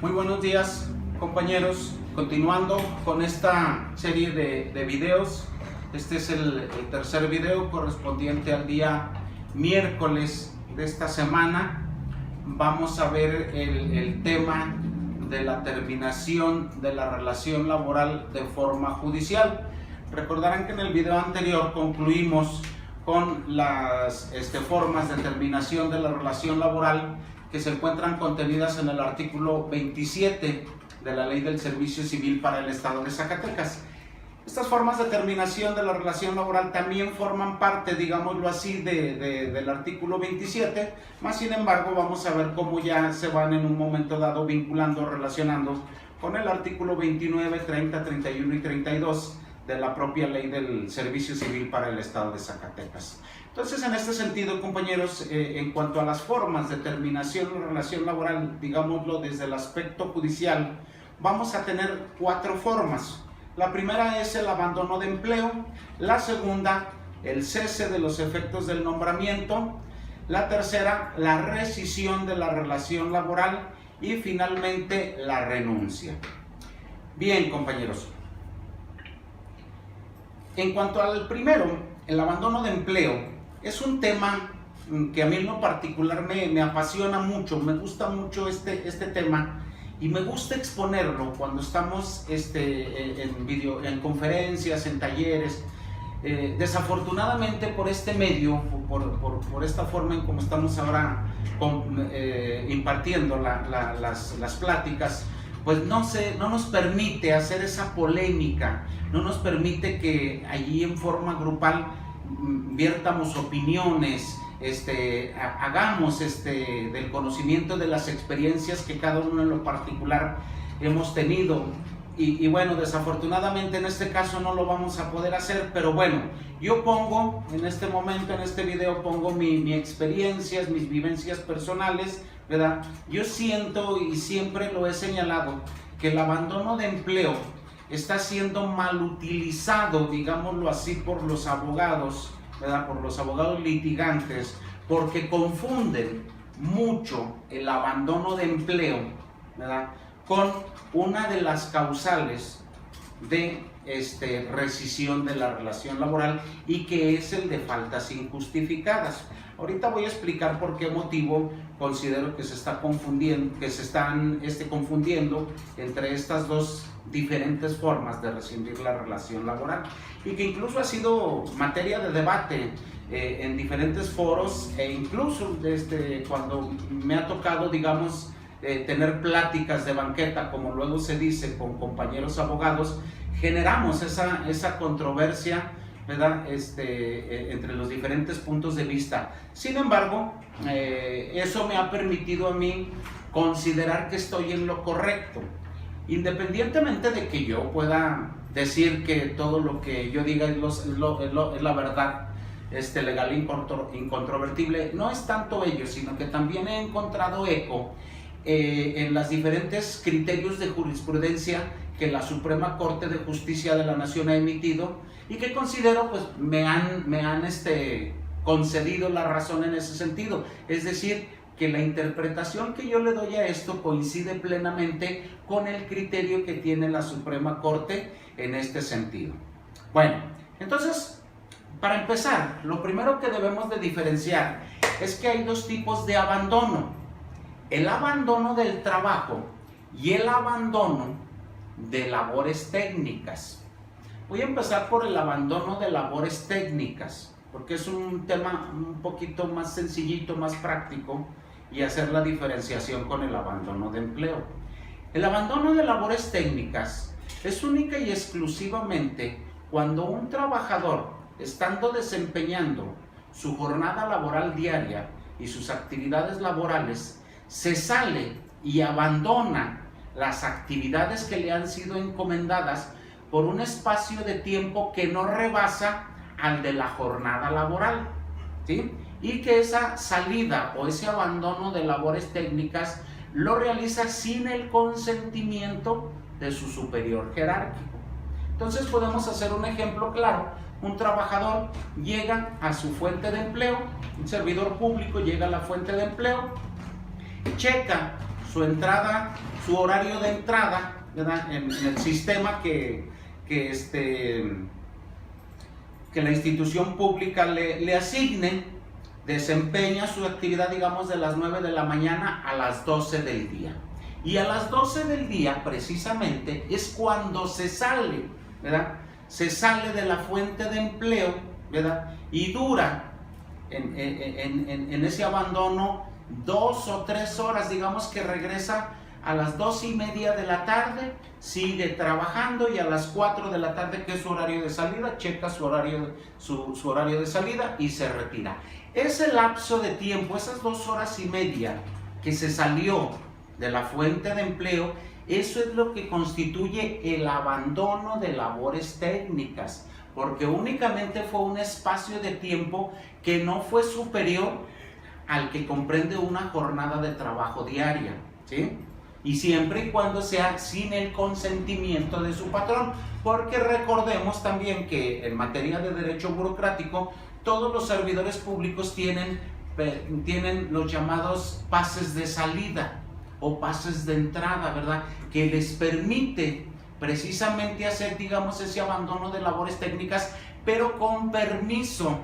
Muy buenos días, compañeros. Continuando con esta serie de videos, este es el tercer video correspondiente al día miércoles de esta semana. Vamos a ver el tema de la terminación de la relación laboral de forma judicial. Recordarán que en el video anterior concluimos con las formas de terminación de la relación laboral que se encuentran contenidas en el artículo 27 de la Ley del Servicio Civil para el Estado de Zacatecas. Estas formas de terminación de la relación laboral también forman parte, digámoslo así, del artículo 27, más sin embargo vamos a ver cómo ya se van en un momento dado vinculando, relacionando con el artículo 29, 30, 31 y 32 de la propia Ley del Servicio Civil para el Estado de Zacatecas. Entonces, en este sentido, compañeros, en cuanto a las formas de terminación de la relación laboral, digámoslo desde el aspecto judicial, vamos a tener 4 formas. La primera es el abandono de empleo, la segunda, el cese de los efectos del nombramiento, la tercera, la rescisión de la relación laboral y finalmente la renuncia. Bien, compañeros. En cuanto al primero, el abandono de empleo, es un tema que a mí en lo particular me apasiona mucho, me gusta mucho este tema y me gusta exponerlo cuando estamos en conferencias, en talleres. Desafortunadamente por este medio, por esta forma en como estamos ahora impartiendo las pláticas, pues no nos permite hacer esa polémica, no nos permite que allí en forma grupal viertamos opiniones, hagamos del conocimiento de las experiencias que cada uno en lo particular hemos tenido. Y bueno, desafortunadamente en este caso no lo vamos a poder hacer, pero bueno, yo pongo en este momento, en este video, pongo mi experiencias, mis vivencias personales, ¿verdad? Yo siento y siempre lo he señalado que el abandono de empleo está siendo mal utilizado, digámoslo así, por los abogados, ¿verdad? Por los abogados litigantes, porque confunden mucho el abandono de empleo, ¿verdad?, con una de las causales de rescisión de la relación laboral, y que es el de faltas injustificadas. Ahorita voy a explicar por qué motivo considero que se está confundiendo, que se están confundiendo entre estas dos diferentes formas de rescindir la relación laboral, y que incluso ha sido materia de debate en diferentes foros, e incluso cuando me ha tocado, digamos, tener pláticas de banqueta, como luego se dice, con compañeros abogados, generamos esa controversia, ¿verdad?, entre los diferentes puntos de vista. Sin embargo, eso me ha permitido a mí considerar que estoy en lo correcto, independientemente de que yo pueda decir que todo lo que yo diga es la verdad legal e incontrovertible. No es tanto ello, sino que también he encontrado eco en los diferentes criterios de jurisprudencia que la Suprema Corte de Justicia de la Nación ha emitido, y que considero pues me han concedido la razón en ese sentido. Es decir, que la interpretación que yo le doy a esto coincide plenamente con el criterio que tiene la Suprema Corte en este sentido. Bueno, entonces, para empezar, lo primero que debemos de diferenciar es que hay dos tipos de abandono: el abandono del trabajo y el abandono de labores técnicas. Voy a empezar por el abandono de labores técnicas, porque es un tema un poquito más sencillito, más práctico, y hacer la diferenciación con el abandono de empleo. El abandono de labores técnicas es única y exclusivamente cuando un trabajador, estando desempeñando su jornada laboral diaria y sus actividades laborales, se sale y abandona las actividades que le han sido encomendadas por un espacio de tiempo que no rebasa al de la jornada laboral, ¿sí?, y que esa salida o ese abandono de labores técnicas lo realiza sin el consentimiento de su superior jerárquico. Entonces podemos hacer un ejemplo claro: un trabajador llega a su fuente de empleo, un servidor público llega a la fuente de empleo, checa su horario de entrada, ¿verdad? En el sistema que la institución pública le asigne. Desempeña su actividad, digamos, de las 9 de la mañana a las 12 del día. Y a las 12 del día, precisamente, es cuando se sale, ¿verdad? Se sale de la fuente de empleo, ¿verdad? Y dura en ese abandono 2 o 3 horas, digamos que regresa a las 2:30 de la tarde, sigue trabajando, y a las 4 de la tarde, que es su horario de salida, checa su horario de salida y se retira. Ese lapso de tiempo, esas 2 horas y media que se salió de la fuente de empleo, eso es lo que constituye el abandono de labores técnicas, porque únicamente fue un espacio de tiempo que no fue superior al que comprende una jornada de trabajo diaria, ¿sí? Y siempre y cuando sea sin el consentimiento de su patrón, porque recordemos también que en materia de derecho burocrático, todos los servidores públicos tienen los llamados pases de salida o pases de entrada, ¿verdad? Que les permite precisamente hacer, digamos, ese abandono de labores técnicas, pero con permiso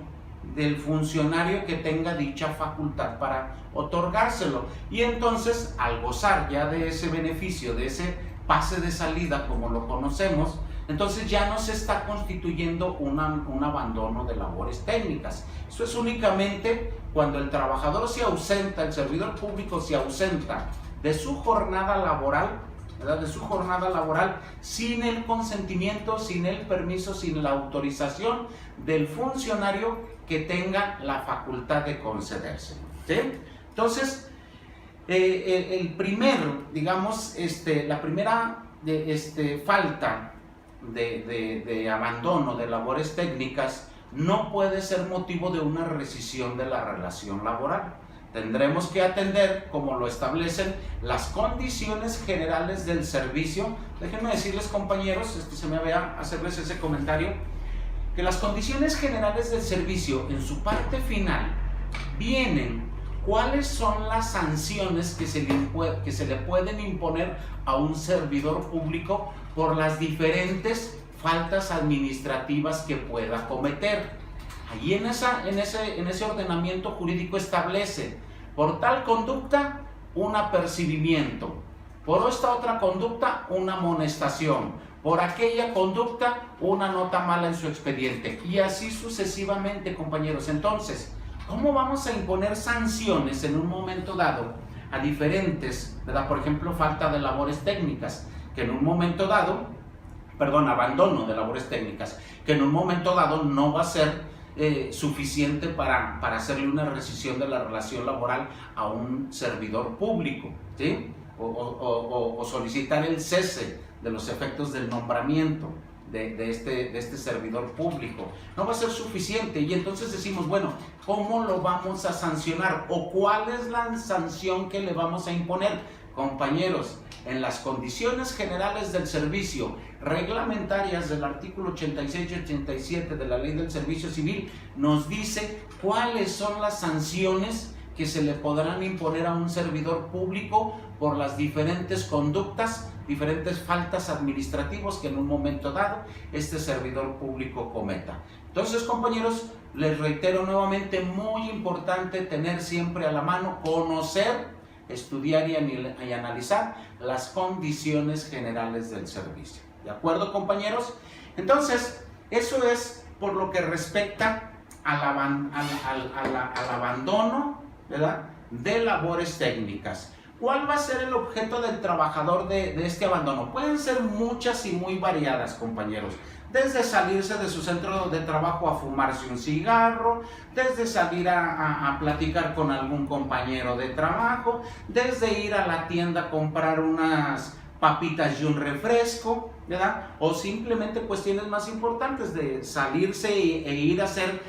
del funcionario que tenga dicha facultad para otorgárselo. Y entonces, al gozar ya de ese beneficio, de ese pase de salida, como lo conocemos, entonces ya no se está constituyendo un abandono de labores técnicas. Eso es únicamente cuando el trabajador se ausenta, el servidor público se ausenta de su jornada laboral, ¿verdad? De su jornada laboral, sin el consentimiento, sin el permiso, sin la autorización del funcionario que tenga la facultad de concederse, ¿sí? Entonces, la primera falta de abandono de labores técnicas no puede ser motivo de una rescisión de la relación laboral. Tendremos que atender, como lo establecen las condiciones generales del servicio. Déjenme decirles, compañeros, se me vea hacerles ese comentario, que las condiciones generales del servicio, en su parte final, vienen cuáles son las sanciones que se le pueden imponer a un servidor público por las diferentes faltas administrativas que pueda cometer. Allí en ese ordenamiento jurídico establece, por tal conducta, un apercibimiento, por esta otra conducta, una amonestación, por aquella conducta, una nota mala en su expediente, y así sucesivamente, compañeros. Entonces, ¿cómo vamos a imponer sanciones en un momento dado a diferentes, ¿verdad? Por ejemplo, falta de labores técnicas, que en un momento dado, abandono de labores técnicas, que en un momento dado no va a ser suficiente para hacerle una rescisión de la relación laboral a un servidor público, ¿sí? O solicitar el cese de los efectos del nombramiento de este servidor público. No va a ser suficiente, y entonces decimos, bueno, ¿cómo lo vamos a sancionar? ¿O cuál es la sanción que le vamos a imponer? Compañeros, en las condiciones generales del servicio reglamentarias del artículo 86 y 87 de la Ley del Servicio Civil, nos dice cuáles son las sanciones que se le podrán imponer a un servidor público por las diferentes conductas, diferentes faltas administrativas que en un momento dado este servidor público cometa. Entonces, compañeros, les reitero nuevamente, muy importante tener siempre a la mano, conocer, estudiar y analizar las condiciones generales del servicio. ¿De acuerdo, compañeros? Entonces, eso es por lo que respecta al abandono, ¿verdad?, de labores técnicas. ¿Cuál va a ser el objeto del trabajador de este abandono? Pueden ser muchas y muy variadas, compañeros. Desde salirse de su centro de trabajo a fumarse un cigarro, desde salir a platicar con algún compañero de trabajo, desde ir a la tienda a comprar unas papitas y un refresco, ¿verdad? O simplemente cuestiones más importantes de salirse e ir a hacer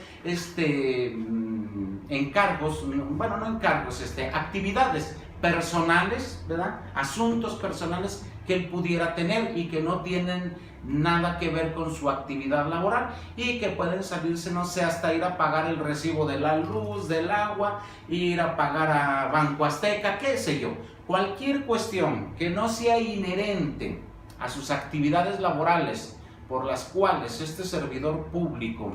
encargos, bueno, no encargos, actividades personales, ¿verdad? Asuntos personales que él pudiera tener y que no tienen nada que ver con su actividad laboral y que pueden salirse, no sé, hasta ir a pagar el recibo de la luz, del agua, ir a pagar a Banco Azteca, qué sé yo. Cualquier cuestión que no sea inherente a sus actividades laborales por las cuales este servidor público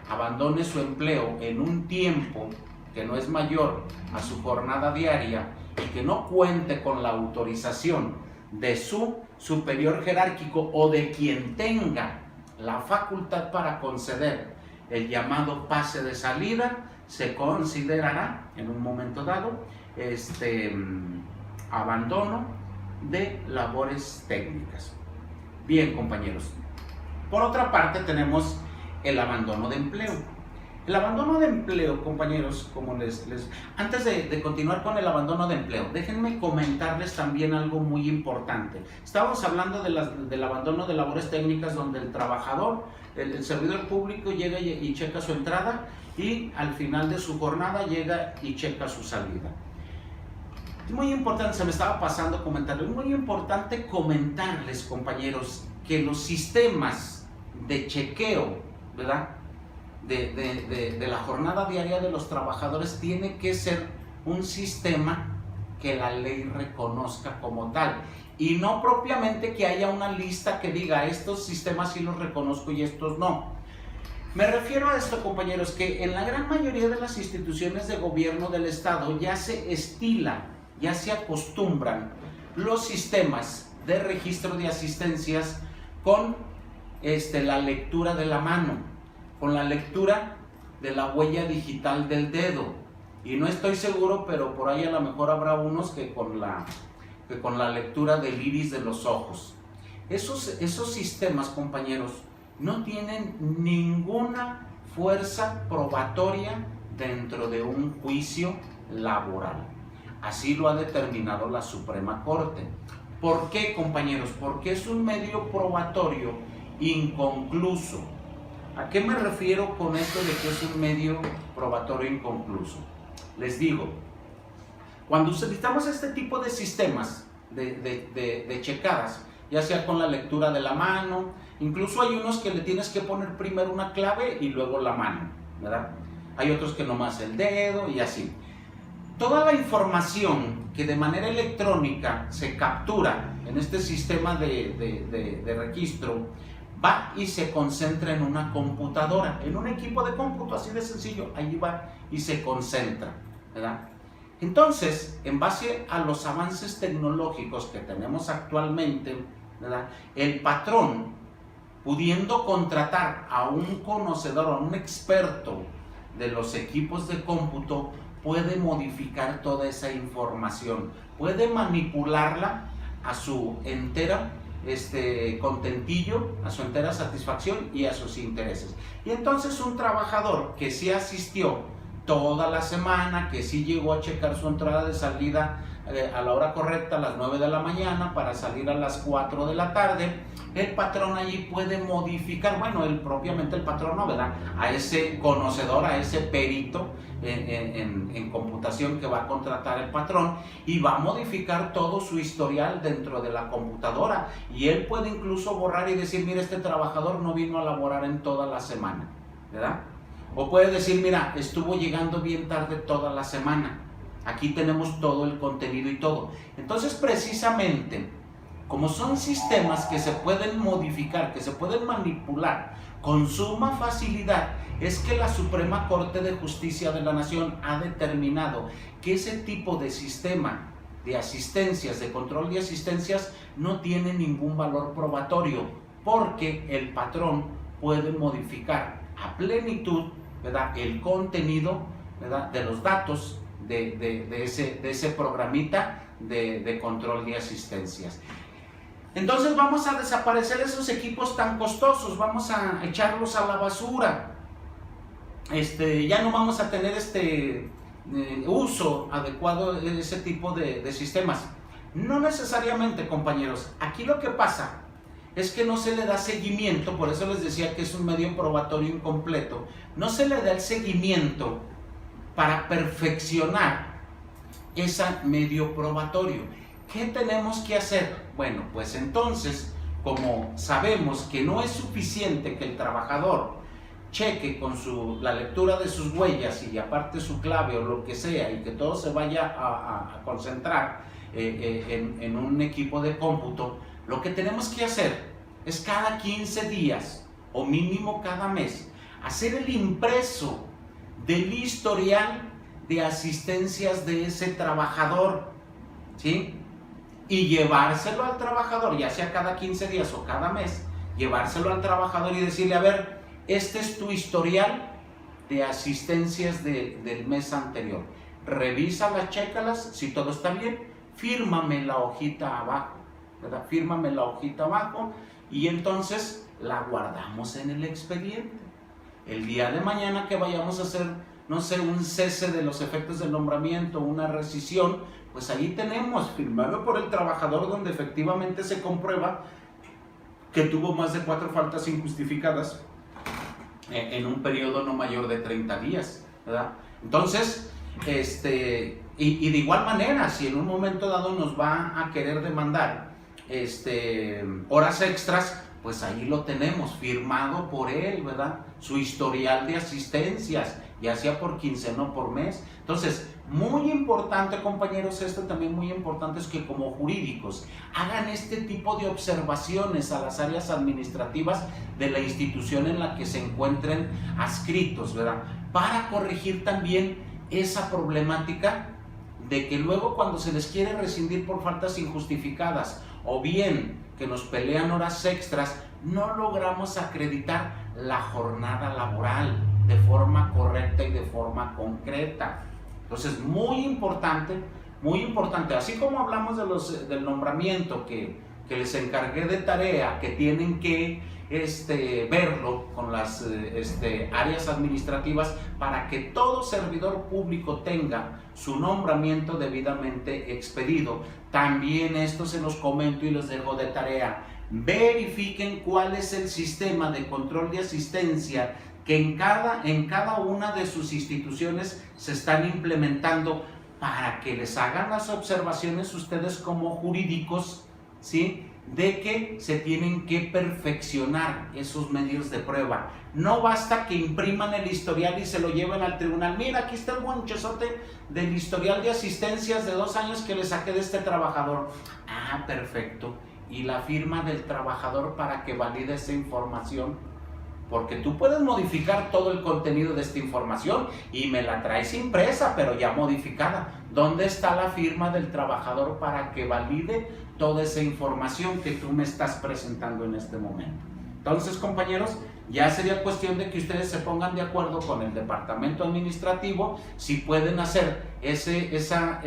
abandone su empleo en un tiempo que no es mayor a su jornada diaria y que no cuente con la autorización de su superior jerárquico o de quien tenga la facultad para conceder el llamado pase de salida, se considerará en un momento dado abandono de labores técnicas. Bien, compañeros. Por otra parte tenemos el abandono de empleo. El abandono de empleo, compañeros, como antes de continuar con el abandono de empleo, déjenme comentarles también algo muy importante. Estábamos hablando del abandono de labores técnicas, donde el trabajador, el servidor público llega y checa su entrada y al final de su jornada llega y checa su salida. Es muy importante, se me estaba pasando comentarlo, es muy importante comentarles, compañeros, que los sistemas de chequeo, ¿verdad?, de la jornada diaria de los trabajadores tiene que ser un sistema que la ley reconozca como tal y no propiamente que haya una lista que diga estos sistemas sí los reconozco y estos no. Me refiero a esto, compañeros, que en la gran mayoría de las instituciones de gobierno del Estado ya se estila, ya se acostumbran los sistemas de registro de asistencias con la lectura de la mano, con la lectura de la huella digital del dedo. Y no estoy seguro, pero por ahí a lo mejor habrá unos que con la lectura del iris de los ojos. Esos sistemas, compañeros, no tienen ninguna fuerza probatoria dentro de un juicio laboral. Así lo ha determinado la Suprema Corte. ¿Por qué, compañeros? Porque es un medio probatorio inconcluso. ¿A qué me refiero con esto de que es un medio probatorio inconcluso? Les digo, cuando utilizamos este tipo de sistemas de checadas, ya sea con la lectura de la mano, incluso hay unos que le tienes que poner primero una clave y luego la mano, ¿verdad? Hay otros que nomás el dedo y así. Toda la información que de manera electrónica se captura en este sistema de registro va y se concentra en una computadora, en un equipo de cómputo, así de sencillo, allí va y se concentra, ¿verdad? Entonces, en base a los avances tecnológicos que tenemos actualmente, ¿verdad?, el patrón, pudiendo contratar a un conocedor, a un experto de los equipos de cómputo, puede modificar toda esa información, puede manipularla a su entera contentillo, a su entera satisfacción y a sus intereses. Y entonces un trabajador que sí asistió toda la semana, que sí llegó a checar su entrada de salida a la hora correcta, a las 9 de la mañana, para salir a las 4 de la tarde, el patrón allí puede modificar, bueno, propiamente el patrón no, ¿verdad?, a ese conocedor, a ese perito en computación que va a contratar el patrón, y va a modificar todo su historial dentro de la computadora, y él puede incluso borrar y decir, mira, este trabajador no vino a laborar en toda la semana, ¿verdad? O puede decir, mira, estuvo llegando bien tarde toda la semana. Aquí tenemos todo el contenido y todo. Entonces, precisamente, como son sistemas que se pueden modificar, que se pueden manipular con suma facilidad, es que la Suprema Corte de Justicia de la Nación ha determinado que ese tipo de sistema de asistencias, de control de asistencias, no tiene ningún valor probatorio, porque el patrón puede modificar a plenitud, ¿verdad?, el contenido, ¿verdad?, de los datos de ese programita de control de asistencias. Entonces vamos a desaparecer esos equipos tan costosos, vamos a echarlos a la basura. Ya no vamos a tener uso adecuado de ese tipo de sistemas. No necesariamente, compañeros. Aquí lo que pasa es que no se le da seguimiento, por eso les decía que es un medio probatorio incompleto. No se le da el seguimiento para perfeccionar ese medio probatorio. ¿Qué tenemos que hacer? Bueno, pues entonces, como sabemos que no es suficiente que el trabajador cheque con la lectura de sus huellas y aparte su clave o lo que sea, y que todo se vaya a concentrar en un equipo de cómputo, lo que tenemos que hacer es cada 15 días o mínimo cada mes hacer el impreso del historial de asistencias de ese trabajador, ¿sí? Y llevárselo al trabajador, ya sea cada 15 días o cada mes, llevárselo al trabajador y decirle, a ver, este es tu historial de asistencias del mes anterior. Revísalas, chécalas, si todo está bien, fírmame la hojita abajo, ¿verdad? Fírmame la hojita abajo y entonces la guardamos en el expediente. El día de mañana que vayamos a hacer, no sé, un cese de los efectos del nombramiento, una rescisión, pues ahí tenemos firmado por el trabajador donde efectivamente se comprueba que tuvo más de 4 faltas injustificadas en un periodo no mayor de 30 días, ¿verdad? Entonces, y de igual manera, si en un momento dado nos va a querer demandar horas extras, pues ahí lo tenemos firmado por él, ¿verdad? Su historial de asistencias, ya sea por quincena o por mes. Entonces, muy importante, compañeros, esto también muy importante es que como jurídicos hagan este tipo de observaciones a las áreas administrativas de la institución en la que se encuentren adscritos, ¿verdad? Para corregir también esa problemática de que luego cuando se les quiere rescindir por faltas injustificadas o bien que nos pelean horas extras, no logramos acreditar la jornada laboral de forma correcta y de forma concreta. Entonces, muy importante, así como hablamos del nombramiento que les encargué de tarea, que tienen que verlo con las áreas administrativas para que todo servidor público tenga su nombramiento debidamente expedido. También esto se los comento y les dejo de tarea. Verifiquen cuál es el sistema de control de asistencia que en cada una de sus instituciones se están implementando para que les hagan las observaciones ustedes como jurídicos, ¿sí? De que se tienen que perfeccionar esos medios de prueba. No basta que impriman el historial y se lo lleven al tribunal. Mira, aquí está el monchezote del historial de asistencias de 2 años que le saqué de este trabajador. Ah, perfecto. Y la firma del trabajador para que valide esa información. Porque tú puedes modificar todo el contenido de esta información y me la traes impresa, pero ya modificada. ¿Dónde está la firma del trabajador para que valide toda esa información que tú me estás presentando en este momento? Entonces, compañeros, ya sería cuestión de que ustedes se pongan de acuerdo con el departamento administrativo si pueden hacer esa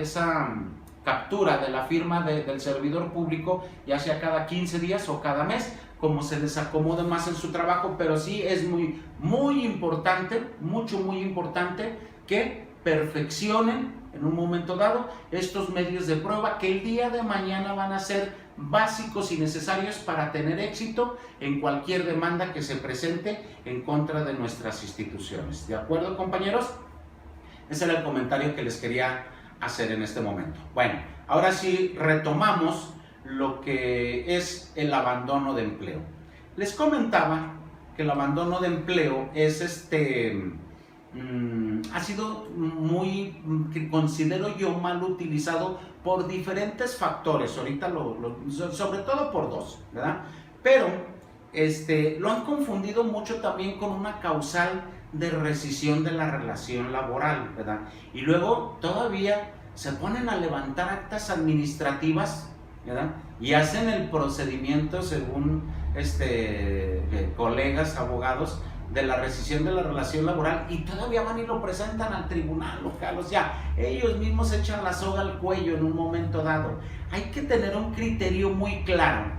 captura de la firma del servidor público, ya sea cada 15 días o cada mes, como se les acomode más en su trabajo, pero sí es muy importante, muy importante que perfeccionen en un momento dado estos medios de prueba que el día de mañana van a ser básicos y necesarios para tener éxito en cualquier demanda que se presente en contra de nuestras instituciones. ¿De acuerdo, compañeros? Ese era el comentario que les quería hacer en este momento. Bueno, ahora sí retomamos lo que es el abandono de empleo. Les comentaba que el abandono de empleo es ha sido que considero yo mal utilizado por diferentes factores, ahorita sobre todo por 2, ¿verdad? Pero lo han confundido mucho también con una causal de rescisión de la relación laboral, ¿verdad? Y luego todavía se ponen a levantar actas administrativas, ¿verdad? Y hacen el procedimiento según colegas abogados de la rescisión de la relación laboral y todavía van y lo presentan al tribunal local. O sea, ellos mismos echan la soga al cuello en un momento dado. Hay que tener un criterio muy claro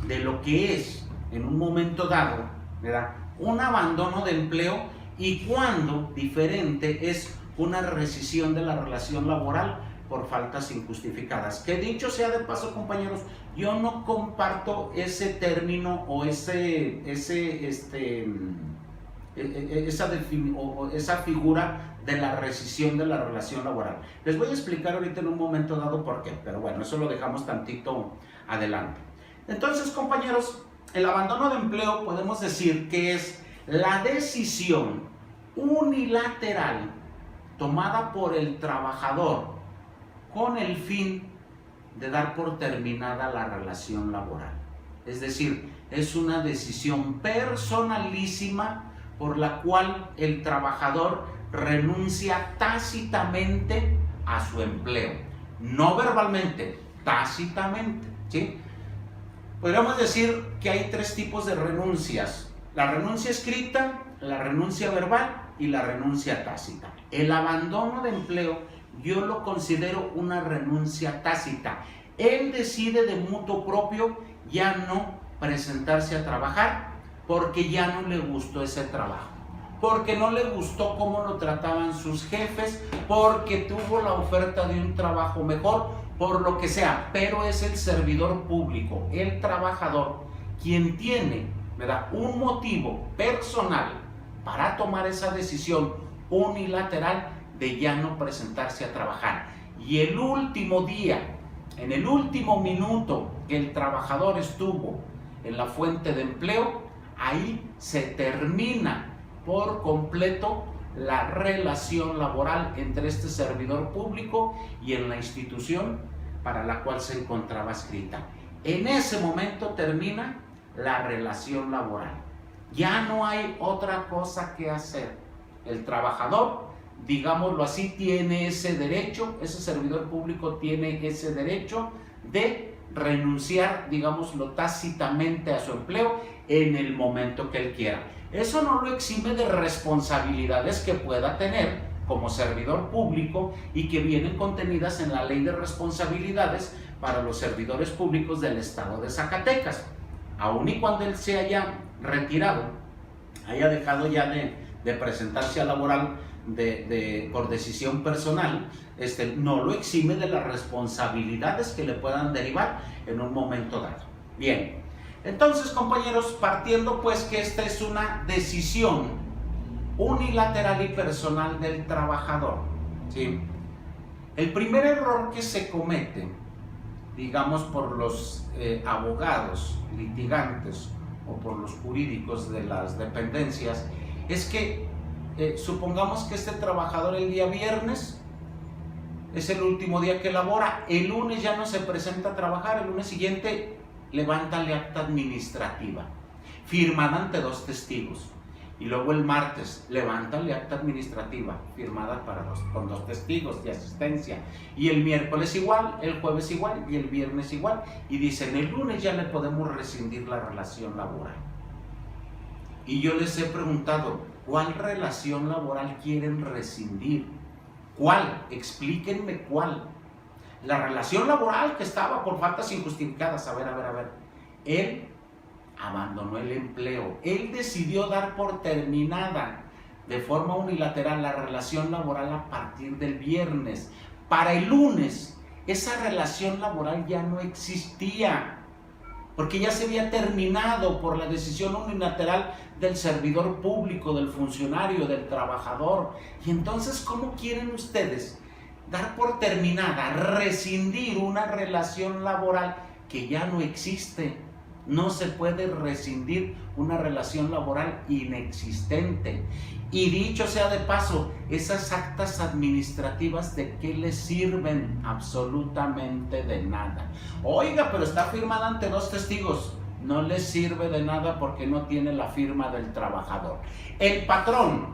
de lo que es en un momento dado, ¿verdad?, un abandono de empleo y cuándo diferente es una rescisión de la relación laboral por faltas injustificadas. Que dicho sea de paso, compañeros, yo no comparto ese término o esa figura de la rescisión de la relación laboral. Les voy a explicar ahorita en un momento dado por qué, pero bueno, eso lo dejamos tantito adelante. Entonces, compañeros, el abandono de empleo podemos decir que es la decisión unilateral tomada por el trabajador con el fin de dar por terminada la relación laboral. Es decir, es una decisión personalísima por la cual el trabajador renuncia tácitamente a su empleo. No verbalmente, tácitamente, ¿sí? Podríamos decir que hay tres tipos de renuncias: la renuncia escrita, la renuncia verbal y la renuncia tácita. El abandono de empleo yo lo considero una renuncia tácita. Él decide de mutuo propio ya no presentarse a trabajar porque ya no le gustó ese trabajo, porque no le gustó cómo lo trataban sus jefes, porque tuvo la oferta de un trabajo mejor, por lo que sea, pero es el servidor público, el trabajador, quien tiene, ¿verdad?, un motivo personal para tomar esa decisión unilateral de ya no presentarse a trabajar. Y el último día, en el último minuto que el trabajador estuvo en la fuente de empleo, ahí se termina por completo la relación laboral entre este servidor público y en la institución para la cual se encontraba escrita. En ese momento termina la relación laboral. Ya no hay otra cosa que hacer. El trabajador, digámoslo así, tiene ese derecho, ese servidor público tiene ese derecho de renunciar, digámoslo tácitamente, a su empleo en el momento que él quiera. Eso no lo exime de responsabilidades que pueda tener como servidor público y que vienen contenidas en la Ley de Responsabilidades para los servidores públicos del estado de Zacatecas. Aun y cuando él se haya retirado, haya dejado ya de presentarse a laboral por decisión personal, no lo exime de las responsabilidades que le puedan derivar en un momento dado. Bien, entonces, compañeros, partiendo pues que esta es una decisión unilateral y personal del trabajador, ¿sí? El primer error que se comete, digamos, por los abogados litigantes o por los jurídicos de las dependencias, es que supongamos que este trabajador el día viernes es el último día que labora, el lunes ya no se presenta a trabajar, el lunes siguiente levanta la acta administrativa firmada ante 2 testigos, y luego el martes levanta la acta administrativa firmada con 2 testigos de asistencia, y el miércoles igual, el jueves igual y el viernes igual, y dicen el lunes ya le podemos rescindir la relación laboral. Y yo les he preguntado, ¿cuál relación laboral quieren rescindir? ¿Cuál? Explíquenme cuál. La relación laboral que estaba por faltas injustificadas. A ver. Él abandonó el empleo. Él decidió dar por terminada de forma unilateral la relación laboral a partir del viernes. Para el lunes, esa relación laboral ya no existía, porque ya se había terminado por la decisión unilateral del servidor público, del funcionario, del trabajador. Y entonces, ¿cómo quieren ustedes dar por terminada, rescindir una relación laboral que ya no existe? No se puede rescindir una relación laboral inexistente. Y dicho sea de paso, esas actas administrativas, ¿de qué les sirven? Absolutamente de nada. Oiga, pero está firmada ante 2 testigos. No les sirve de nada porque no tiene la firma del trabajador. El patrón,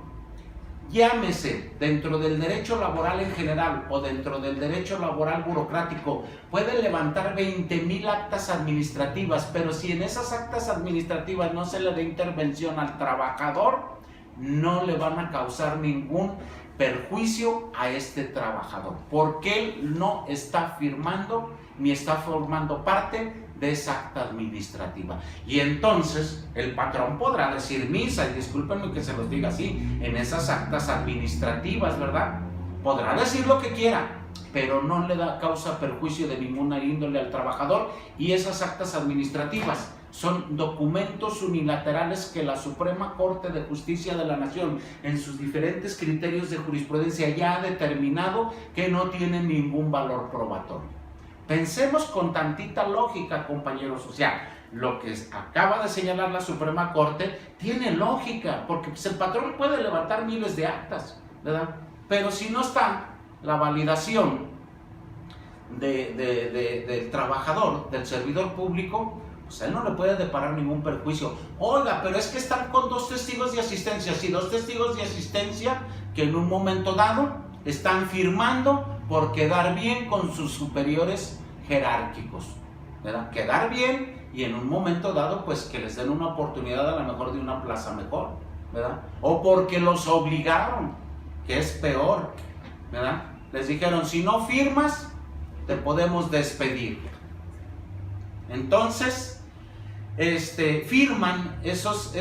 llámese dentro del derecho laboral en general o dentro del derecho laboral burocrático, puede levantar 20,000 actas administrativas, pero si en esas actas administrativas no se le da intervención al trabajador, no le van a causar ningún perjuicio a este trabajador, porque él no está firmando ni está formando parte de esa acta administrativa. Y entonces el patrón podrá decir misa, y discúlpenme que se los diga así, en esas actas administrativas, ¿verdad? Podrá decir lo que quiera, pero no le da causa perjuicio de ninguna índole al trabajador, y esas actas administrativas son documentos unilaterales que la Suprema Corte de Justicia de la Nación, en sus diferentes criterios de jurisprudencia, ya ha determinado que no tienen ningún valor probatorio. Pensemos con tantita lógica, compañeros. O sea, lo que acaba de señalar la Suprema Corte tiene lógica, porque pues, el patrón puede levantar miles de actas, ¿verdad? Pero si no está la validación del trabajador, del servidor público, pues a él no le puede deparar ningún perjuicio. Oiga, pero es que están con 2 testigos de asistencia. Sí, 2 testigos de asistencia que en un momento dado están firmando por quedar bien con sus superiores jerárquicos, ¿verdad? Quedar bien y en un momento dado pues que les den una oportunidad a lo mejor de una plaza mejor, ¿verdad? O porque los obligaron, que es peor, ¿verdad? Les dijeron, si no firmas, te podemos despedir. Entonces, firman esos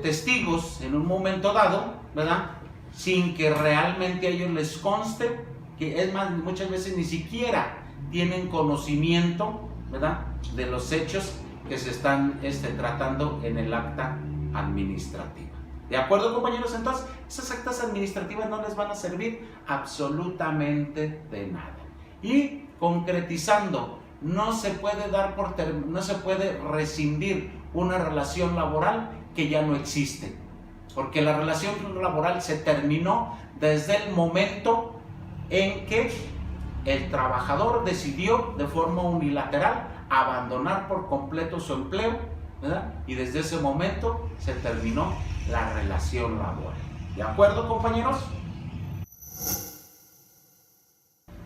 testigos en un momento dado, ¿verdad? Sin que realmente a ellos les conste, que es más, muchas veces ni siquiera tienen conocimiento, ¿verdad?, de los hechos que se están tratando en el acta administrativa. ¿De acuerdo, compañeros? Entonces, esas actas administrativas no les van a servir absolutamente de nada. Y concretizando, no se puede rescindir una relación laboral que ya no existe, porque la relación laboral se terminó desde el momento en que el trabajador decidió de forma unilateral abandonar por completo su empleo, ¿verdad? Y desde ese momento se terminó la relación laboral. ¿De acuerdo, compañeros?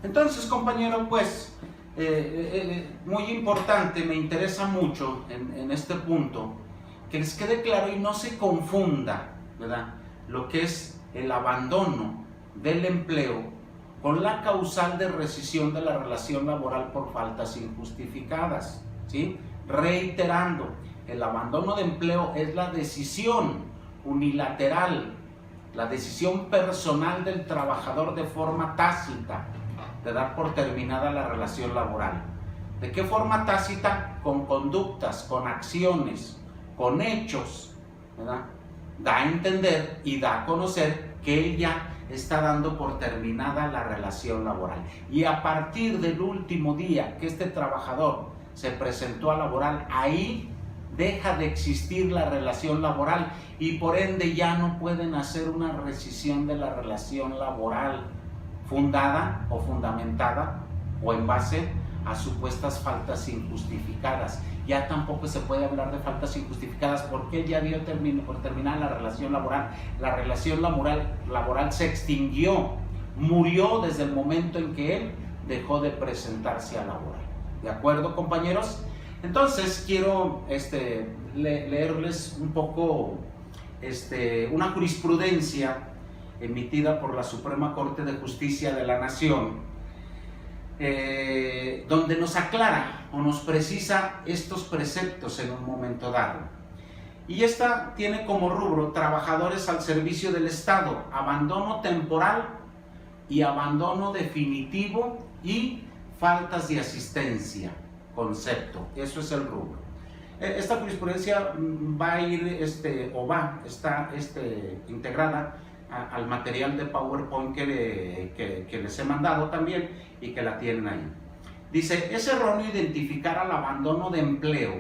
Entonces, compañero, pues muy importante, me interesa mucho en este punto que les quede claro y no se confunda, ¿verdad?, lo que es el abandono del empleo con la causal de rescisión de la relación laboral por faltas injustificadas, ¿sí? Reiterando, el abandono de empleo es la decisión unilateral, la decisión personal del trabajador de forma tácita de dar por terminada la relación laboral. ¿De qué forma tácita? Con conductas, con acciones, con hechos, ¿verdad? Da a entender y da a conocer que él ya está dando por terminada la relación laboral. Y a partir del último día que este trabajador se presentó a laboral, ahí deja de existir la relación laboral y por ende ya no pueden hacer una rescisión de la relación laboral fundada o fundamentada o en base a supuestas faltas injustificadas. Ya tampoco se puede hablar de faltas injustificadas porque ya dio por terminar la relación laboral. La relación laboral se extinguió, murió desde el momento en que él dejó de presentarse a laborar. ¿De acuerdo, compañeros? Entonces quiero leerles un poco una jurisprudencia emitida por la Suprema Corte de Justicia de la Nación, donde nos aclara o nos precisa estos preceptos en un momento dado. Y esta tiene como rubro trabajadores al servicio del Estado, abandono temporal y abandono definitivo y faltas de asistencia, concepto. Eso es el rubro. Esta jurisprudencia va a ir, está integrada al material de PowerPoint que les he mandado también y que la tienen ahí. Dice, es erróneo identificar al abandono de empleo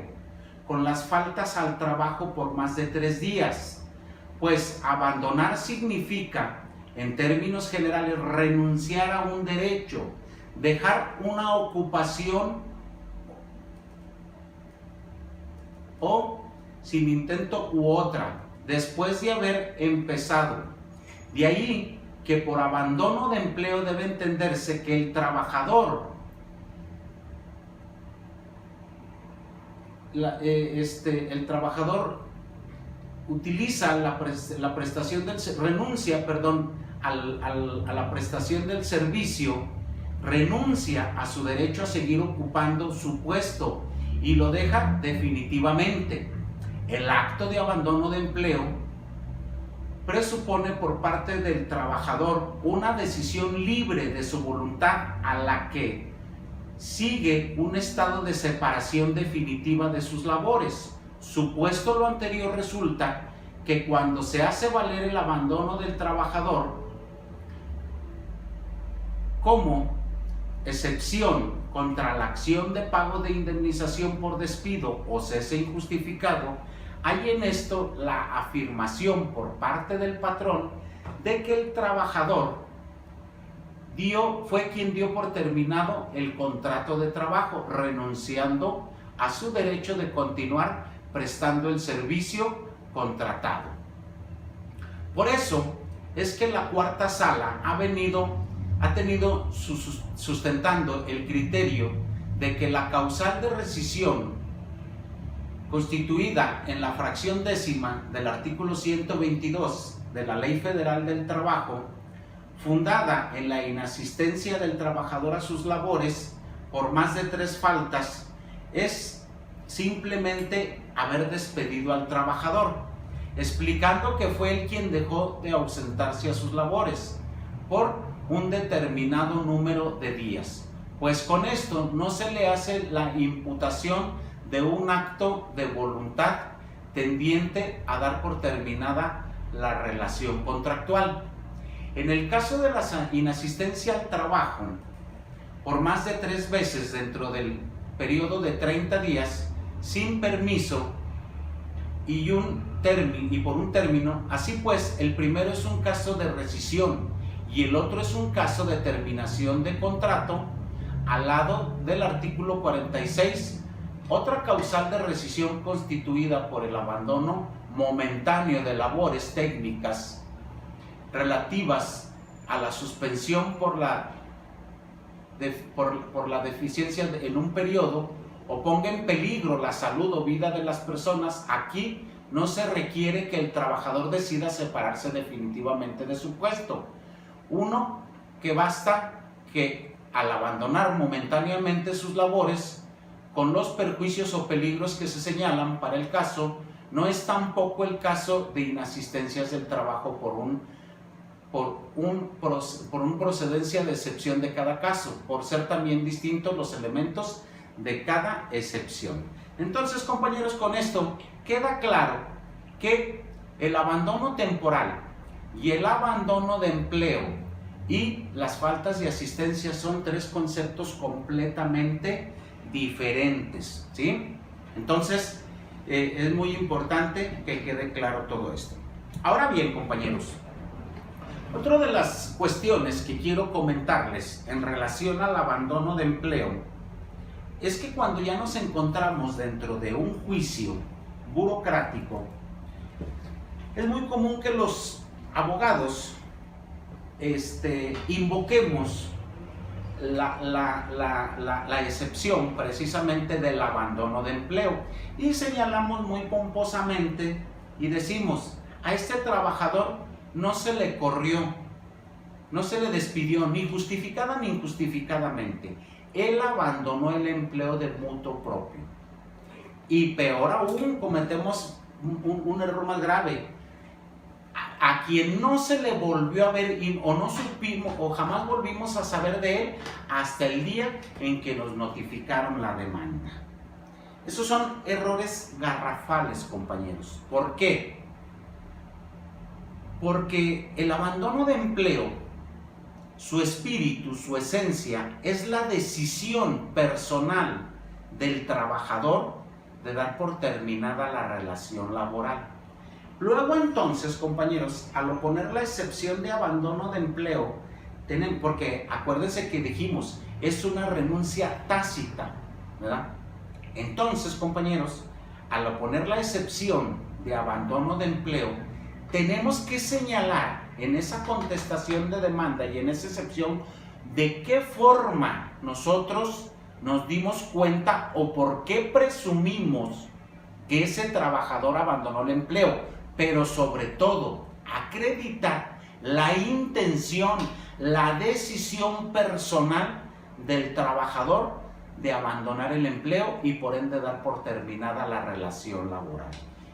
con las faltas al trabajo por más de 3 días, pues abandonar significa, en términos generales, renunciar a un derecho, dejar una ocupación o sin intento u otra, después de haber empezado. De ahí que por abandono de empleo debe entenderse que el trabajador utiliza la prestación del renuncia, a la prestación del servicio, renuncia a su derecho a seguir ocupando su puesto y lo deja definitivamente. El acto de abandono de empleo presupone por parte del trabajador una decisión libre de su voluntad a la que sigue un estado de separación definitiva de sus labores. Supuesto lo anterior, resulta que cuando se hace valer el abandono del trabajador como excepción contra la acción de pago de indemnización por despido o cese injustificado, hay en esto la afirmación por parte del patrón de que el trabajador fue quien dio por terminado el contrato de trabajo, renunciando a su derecho de continuar prestando el servicio contratado. Por eso es que la cuarta sala ha tenido sustentando el criterio de que la causal de rescisión constituida en la fracción décima del artículo 122 de la Ley Federal del Trabajo, fundada en la inasistencia del trabajador a sus labores por más de 3 faltas, es simplemente haber despedido al trabajador, explicando que fue él quien dejó de ausentarse a sus labores por un determinado número de días. Pues con esto no se le hace la imputación de un acto de voluntad tendiente a dar por terminada la relación contractual. En el caso de la inasistencia al trabajo, por más de 3 veces dentro del periodo de 30 días, sin permiso y por un término, así pues, el primero es un caso de rescisión y el otro es un caso de terminación de contrato, al lado del artículo 46, otra causal de rescisión constituida por el abandono momentáneo de labores técnicas relativas a la suspensión por la deficiencia en un periodo o ponga en peligro la salud o vida de las personas. Aquí no se requiere que el trabajador decida separarse definitivamente de su puesto. Uno, que basta que al abandonar momentáneamente sus labores, con los perjuicios o peligros que se señalan para el caso, no es tampoco el caso de inasistencias del trabajo por un procedencia de excepción de cada caso, por ser también distintos los elementos de cada excepción. Entonces, compañeros, con esto queda claro que el abandono temporal y el abandono de empleo y las faltas de asistencia son 3 conceptos completamente diferentes, ¿sí? Entonces, es muy importante que quede claro todo esto. Ahora bien, compañeros, otra de las cuestiones que quiero comentarles en relación al abandono de empleo es que cuando ya nos encontramos dentro de un juicio burocrático, es muy común que los abogados invoquemos la excepción precisamente del abandono de empleo y señalamos muy pomposamente y decimos: a este trabajador no se le corrió, no se le despidió ni justificada ni injustificadamente, él abandonó el empleo de mutuo propio. Y peor aún, cometemos un error más grave: a quien no se le volvió a ver o no supimos o jamás volvimos a saber de él hasta el día en que nos notificaron la demanda. Esos son errores garrafales, compañeros. ¿Por qué? Porque el abandono de empleo, su espíritu, su esencia, es la decisión personal del trabajador de dar por terminada la relación laboral. Luego entonces, compañeros, al oponer la excepción de abandono de empleo, porque acuérdense que dijimos, es una renuncia tácita, ¿verdad? Entonces, compañeros, al oponer la excepción de abandono de empleo, tenemos que señalar en esa contestación de demanda y en esa excepción de qué forma nosotros nos dimos cuenta o por qué presumimos que ese trabajador abandonó el empleo, pero sobre todo acreditar la intención, la decisión personal del trabajador de abandonar el empleo y por ende dar por terminada la relación laboral.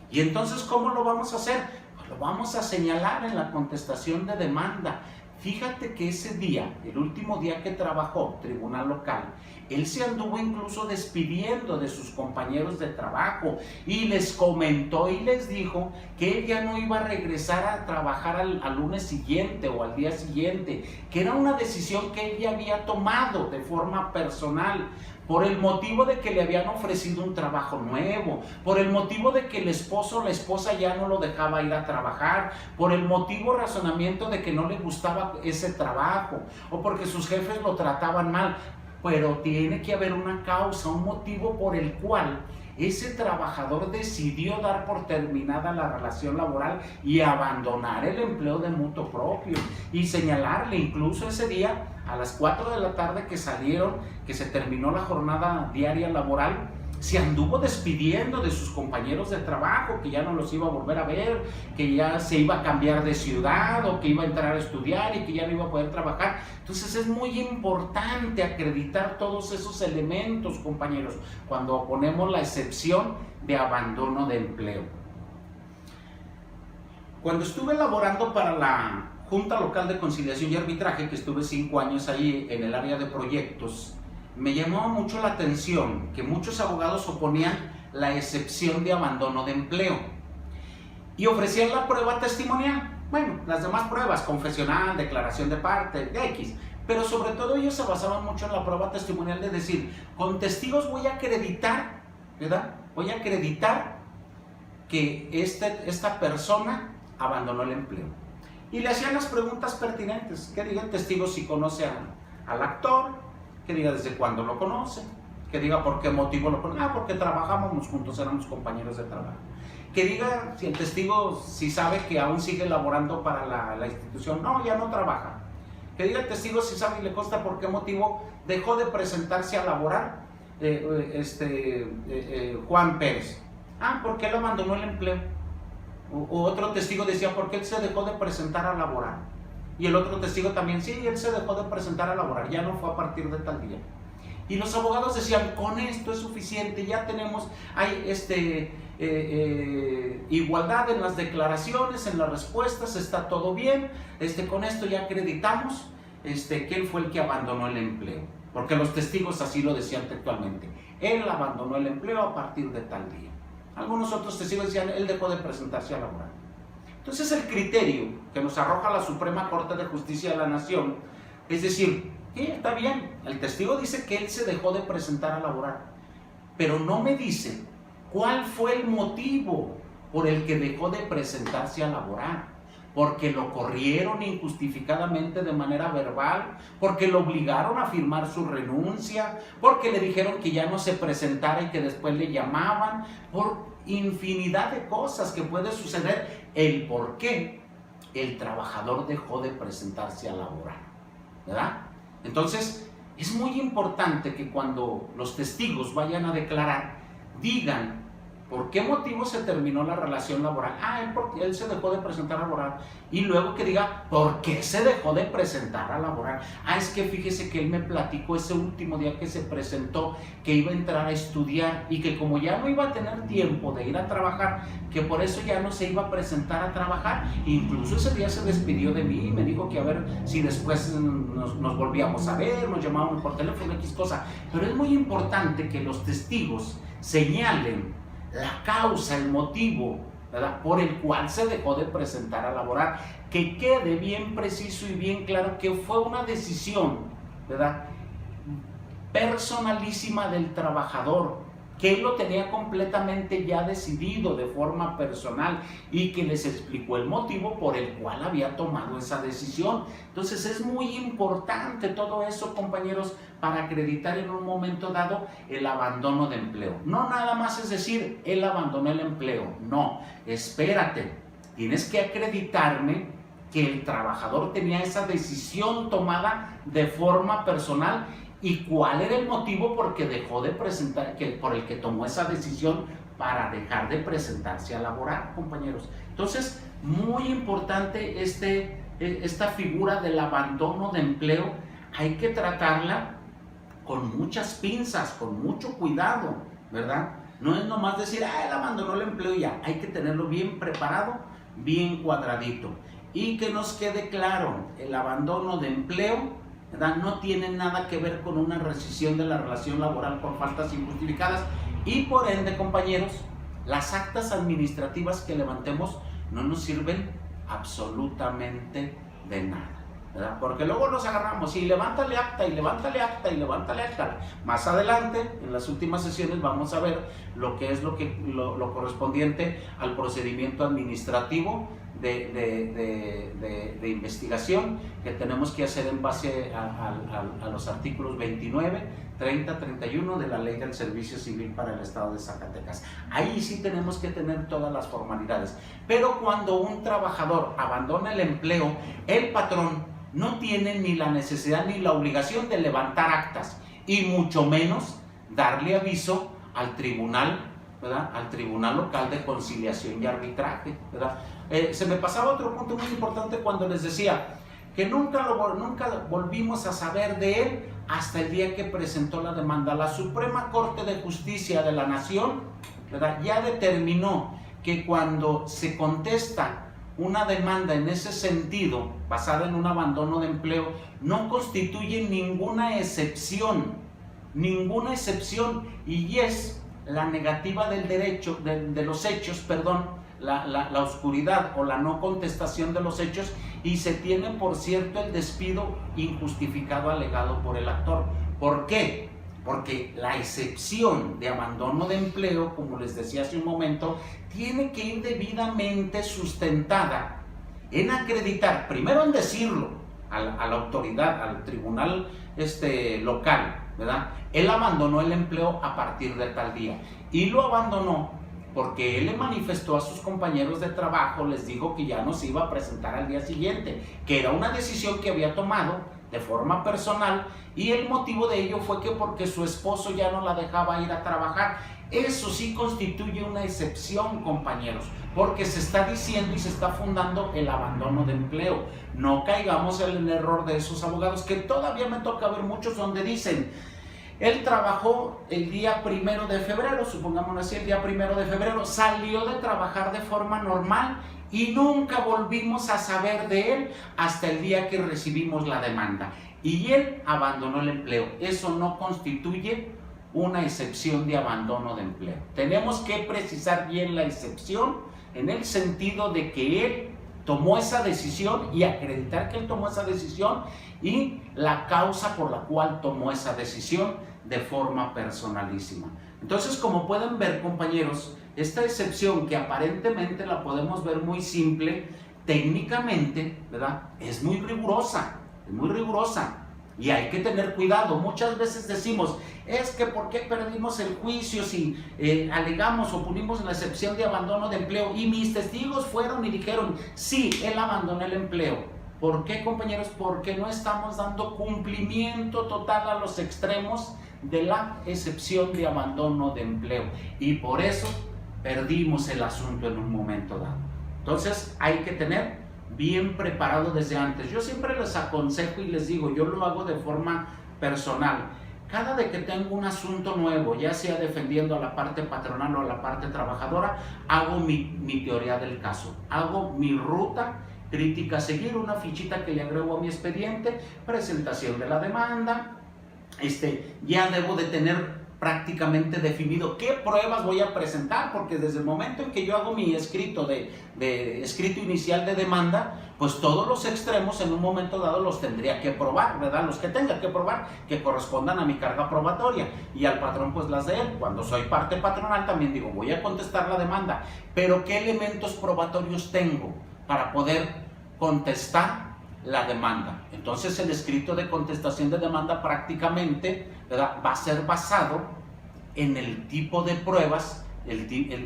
Y entonces, ¿cómo lo vamos a hacer? Pues lo vamos a señalar en la contestación de demanda. Fíjate que ese día, el último día que trabajó tribunal local, él se anduvo incluso despidiendo de sus compañeros de trabajo y les comentó y les dijo que él ya no iba a regresar a trabajar al lunes siguiente o al día siguiente, que era una decisión que él ya había tomado de forma personal, por el motivo de que le habían ofrecido un trabajo nuevo, por el motivo de que el esposo o la esposa ya no lo dejaba ir a trabajar, por el motivo razonamiento de que no le gustaba ese trabajo, o porque sus jefes lo trataban mal. Pero tiene que haber una causa, un motivo por el cual ese trabajador decidió dar por terminada la relación laboral y abandonar el empleo de mutuo propio, y señalarle incluso ese día a las 4 de la tarde que salieron, que se terminó la jornada diaria laboral, se anduvo despidiendo de sus compañeros de trabajo, que ya no los iba a volver a ver, que ya se iba a cambiar de ciudad o que iba a entrar a estudiar y que ya no iba a poder trabajar. Entonces es muy importante acreditar todos esos elementos, compañeros, cuando ponemos la excepción de abandono de empleo. Cuando estuve laborando para la Junta Local de Conciliación y Arbitraje, que estuve 5 años ahí en el área de proyectos, me llamó mucho la atención que muchos abogados oponían la excepción de abandono de empleo y ofrecían la prueba testimonial. Bueno, las demás pruebas, confesional, declaración de parte, X, pero sobre todo ellos se basaban mucho en la prueba testimonial de decir, con testigos voy a acreditar, ¿verdad? Voy a acreditar que esta persona abandonó el empleo. Y le hacían las preguntas pertinentes, que diga el testigo si conoce al actor, que diga desde cuándo lo conoce, que diga por qué motivo lo conoce, porque trabajábamos juntos, éramos compañeros de trabajo, que diga si el testigo si sabe que aún sigue laborando para la institución, no, ya no trabaja, que diga el testigo si sabe y le consta por qué motivo dejó de presentarse a laborar Juan Pérez, porque él abandonó el empleo, o otro testigo decía por qué él se dejó de presentar a laborar. Y el otro testigo también, sí, él se dejó de presentar a laborar, ya no fue a partir de tal día. Y los abogados decían, con esto es suficiente, ya tenemos, hay igualdad en las declaraciones, en las respuestas, está todo bien, con esto ya acreditamos que él fue el que abandonó el empleo. Porque los testigos así lo decían textualmente, él abandonó el empleo a partir de tal día. Algunos otros testigos decían, él dejó de presentarse a laborar. Entonces el criterio que nos arroja la Suprema Corte de Justicia de la Nación es decir, está bien, el testigo dice que él se dejó de presentar a laborar, pero no me dice cuál fue el motivo por el que dejó de presentarse a laborar. Porque lo corrieron injustificadamente de manera verbal, porque lo obligaron a firmar su renuncia, porque le dijeron que ya no se presentara y que después le llamaban, por infinidad de cosas que puede suceder, el por qué el trabajador dejó de presentarse a laborar, ¿verdad? Entonces, es muy importante que cuando los testigos vayan a declarar, digan por qué motivo se terminó la relación laboral. Él se dejó de presentar a laborar. Y luego que diga, ¿por qué se dejó de presentar a laborar? Es que fíjese que él me platicó ese último día que se presentó, que iba a entrar a estudiar y que como ya no iba a tener tiempo de ir a trabajar, que por eso ya no se iba a presentar a trabajar. Incluso ese día se despidió de mí y me dijo que a ver si después nos volvíamos a ver, nos llamábamos por teléfono, X cosa. Pero es muy importante que los testigos señalen la causa, el motivo, ¿verdad?, por el cual se dejó de presentar a laborar, que quede bien preciso y bien claro que fue una decisión, ¿verdad?, personalísima del trabajador, que él lo tenía completamente ya decidido de forma personal y que les explicó el motivo por el cual había tomado esa decisión. Entonces es muy importante todo eso, compañeros, para acreditar en un momento dado el abandono de empleo. No nada más es decir, él abandonó el empleo. No, espérate, tienes que acreditarme que el trabajador tenía esa decisión tomada de forma personal y cuál era el motivo por el que tomó esa decisión para dejar de presentarse a laborar, compañeros. Entonces, muy importante esta figura del abandono de empleo, hay que tratarla con muchas pinzas, con mucho cuidado, ¿verdad? No es nomás decir, él abandonó el empleo y ya, hay que tenerlo bien preparado, bien cuadradito. Y que nos quede claro, el abandono de empleo, ¿verdad?, no tiene nada que ver con una rescisión de la relación laboral por faltas injustificadas, y por ende, compañeros, las actas administrativas que levantemos no nos sirven absolutamente de nada, ¿verdad? Porque luego nos agarramos y levántale acta, y levántale acta, y levántale acta. Más adelante, en las últimas sesiones, vamos a ver lo que es lo correspondiente al procedimiento administrativo de investigación que tenemos que hacer en base a los artículos 29, 30, 31 de la Ley del Servicio Civil para el Estado de Zacatecas. Ahí sí tenemos que tener todas las formalidades. Pero cuando un trabajador abandona el empleo, el patrón no tiene ni la necesidad ni la obligación de levantar actas, y mucho menos darle aviso al tribunal, ¿verdad?, al Tribunal Local de Conciliación y Arbitraje, ¿verdad? Se me pasaba otro punto muy importante cuando les decía que nunca volvimos a saber de él hasta el día que presentó la demanda. La Suprema Corte de Justicia de la Nación, ¿verdad?, ya determinó que cuando se contesta una demanda en ese sentido, basada en un abandono de empleo, no constituye ninguna excepción, y es la negativa del derecho, de los hechos, perdón, la oscuridad o la no contestación de los hechos, y se tiene por cierto el despido injustificado alegado por el actor. ¿Por qué? Porque la excepción de abandono de empleo, como les decía hace un momento, tiene que ir debidamente sustentada en acreditar, primero en decirlo a la autoridad, al tribunal local, ¿verdad? Él abandonó el empleo a partir de tal día, y lo abandonó porque él le manifestó a sus compañeros de trabajo, les dijo que ya no se iba a presentar al día siguiente, que era una decisión que había tomado de forma personal, y el motivo de ello fue que porque su esposo ya no la dejaba ir a trabajar. Eso sí constituye una excepción, compañeros, porque se está diciendo y se está fundando el abandono de empleo. No caigamos en el error de esos abogados, que todavía me toca ver muchos donde dicen: él trabajó el día 1 de febrero, supongámoslo así, el día 1 de febrero, salió de trabajar de forma normal y nunca volvimos a saber de él hasta el día que recibimos la demanda. Y él abandonó el empleo. Eso no constituye una excepción de abandono de empleo. Tenemos que precisar bien la excepción en el sentido de que él tomó esa decisión, y acreditar que él tomó esa decisión y la causa por la cual tomó esa decisión de forma personalísima. Entonces, como pueden ver, compañeros, esta excepción, que aparentemente la podemos ver muy simple, técnicamente, ¿verdad?, es muy rigurosa, y hay que tener cuidado. Muchas veces decimos: es que ¿por qué perdimos el juicio si alegamos o pusimos la excepción de abandono de empleo? Y mis testigos fueron y dijeron: sí, él abandonó el empleo. ¿Por qué, compañeros? Porque no estamos dando cumplimiento total a los extremos de la excepción de abandono de empleo, y por eso perdimos el asunto en un momento dado. Entonces hay que tener bien preparado desde antes. Yo siempre les aconsejo y les digo, yo lo hago de forma personal. Cada vez que tengo un asunto nuevo, ya sea defendiendo a la parte patronal o a la parte trabajadora, hago mi teoría del caso, hago mi ruta crítica a seguir, una fichita que le agrego a mi expediente, presentación de la demanda. Ya debo de tener prácticamente definido qué pruebas voy a presentar, porque desde el momento en que yo hago mi escrito escrito inicial de demanda, pues todos los extremos en un momento dado los tendría que probar, ¿verdad? Los que tenga que probar, que correspondan a mi carga probatoria, y al patrón pues las de él. Cuando soy parte patronal también digo, voy a contestar la demanda, pero ¿qué elementos probatorios tengo para poder contestar la demanda? Entonces el escrito de contestación de demanda prácticamente, ¿verdad?, va a ser basado en el tipo de pruebas,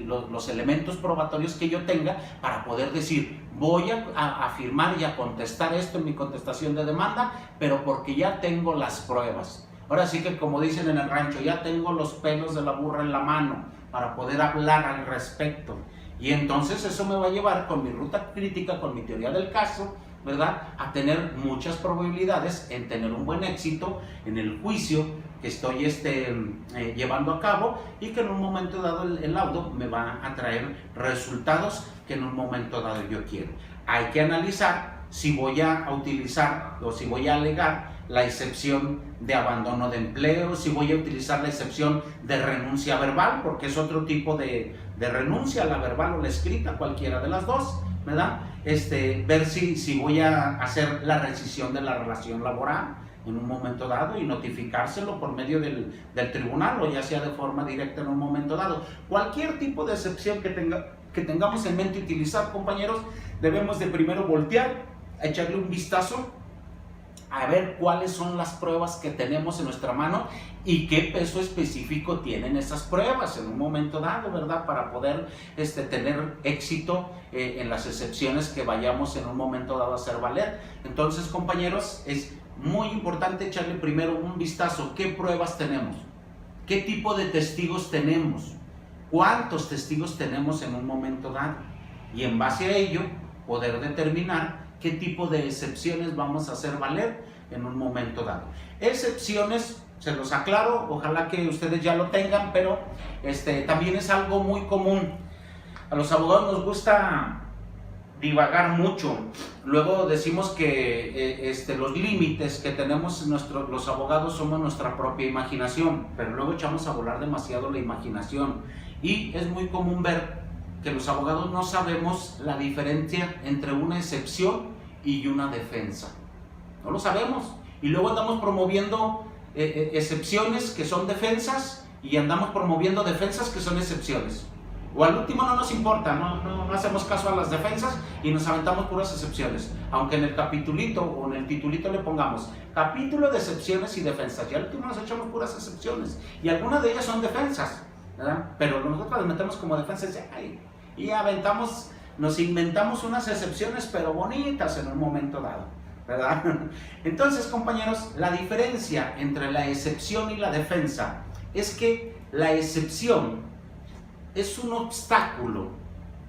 los elementos probatorios que yo tenga, para poder decir, voy a afirmar y a contestar esto en mi contestación de demanda, pero porque ya tengo las pruebas. Ahora sí que, como dicen en el rancho, ya tengo los pelos de la burra en la mano para poder hablar al respecto. Y entonces eso me va a llevar, con mi ruta crítica, con mi teoría del caso, ¿verdad?, a tener muchas probabilidades en tener un buen éxito en el juicio que estoy llevando a cabo, y que en un momento dado el laudo me va a traer resultados que en un momento dado yo quiero. hay que analizar si voy a utilizar o si voy a alegar la excepción de abandono de empleo, si voy a utilizar la excepción de renuncia verbal, porque es otro tipo de renuncia, la verbal o la escrita, cualquiera de las dos, ¿verdad? Ver si voy a hacer la rescisión de la relación laboral en un momento dado y notificárselo por medio del tribunal, o ya sea de forma directa en un momento dado. Cualquier tipo de excepción que tengamos en mente utilizar, compañeros, debemos de primero voltear, echarle un vistazo a ver cuáles son las pruebas que tenemos en nuestra mano y qué peso específico tienen esas pruebas en un momento dado, ¿verdad? Para poder tener éxito en las excepciones que vayamos en un momento dado a hacer valer. Entonces, compañeros, es muy importante echarle primero un vistazo. ¿Qué pruebas tenemos? ¿Qué tipo de testigos tenemos? ¿Cuántos testigos tenemos en un momento dado? Y en base a ello, poder determinar qué tipo de excepciones vamos a hacer valer en un momento dado. Excepciones, se los aclaro, ojalá que ustedes ya lo tengan, pero también es algo muy común. A los abogados nos gusta divagar mucho. Luego decimos que los límites que tenemos los abogados somos nuestra propia imaginación, pero luego echamos a volar demasiado la imaginación. Y es muy común ver que los abogados no sabemos la diferencia entre una excepción y una defensa. No lo sabemos. Y luego andamos promoviendo excepciones que son defensas y andamos promoviendo defensas que son excepciones. O al último no nos importa, no hacemos caso a las defensas y nos aventamos puras excepciones. Aunque en el capitulito o en el titulito le pongamos capítulo de excepciones y defensas. Y al último nos echamos puras excepciones. Y algunas de ellas son defensas, ¿verdad? Pero nosotros las metemos como defensas y aventamos, nos inventamos unas excepciones pero bonitas en un momento dado, ¿verdad? Entonces, compañeros, la diferencia entre la excepción y la defensa es que la excepción es un obstáculo,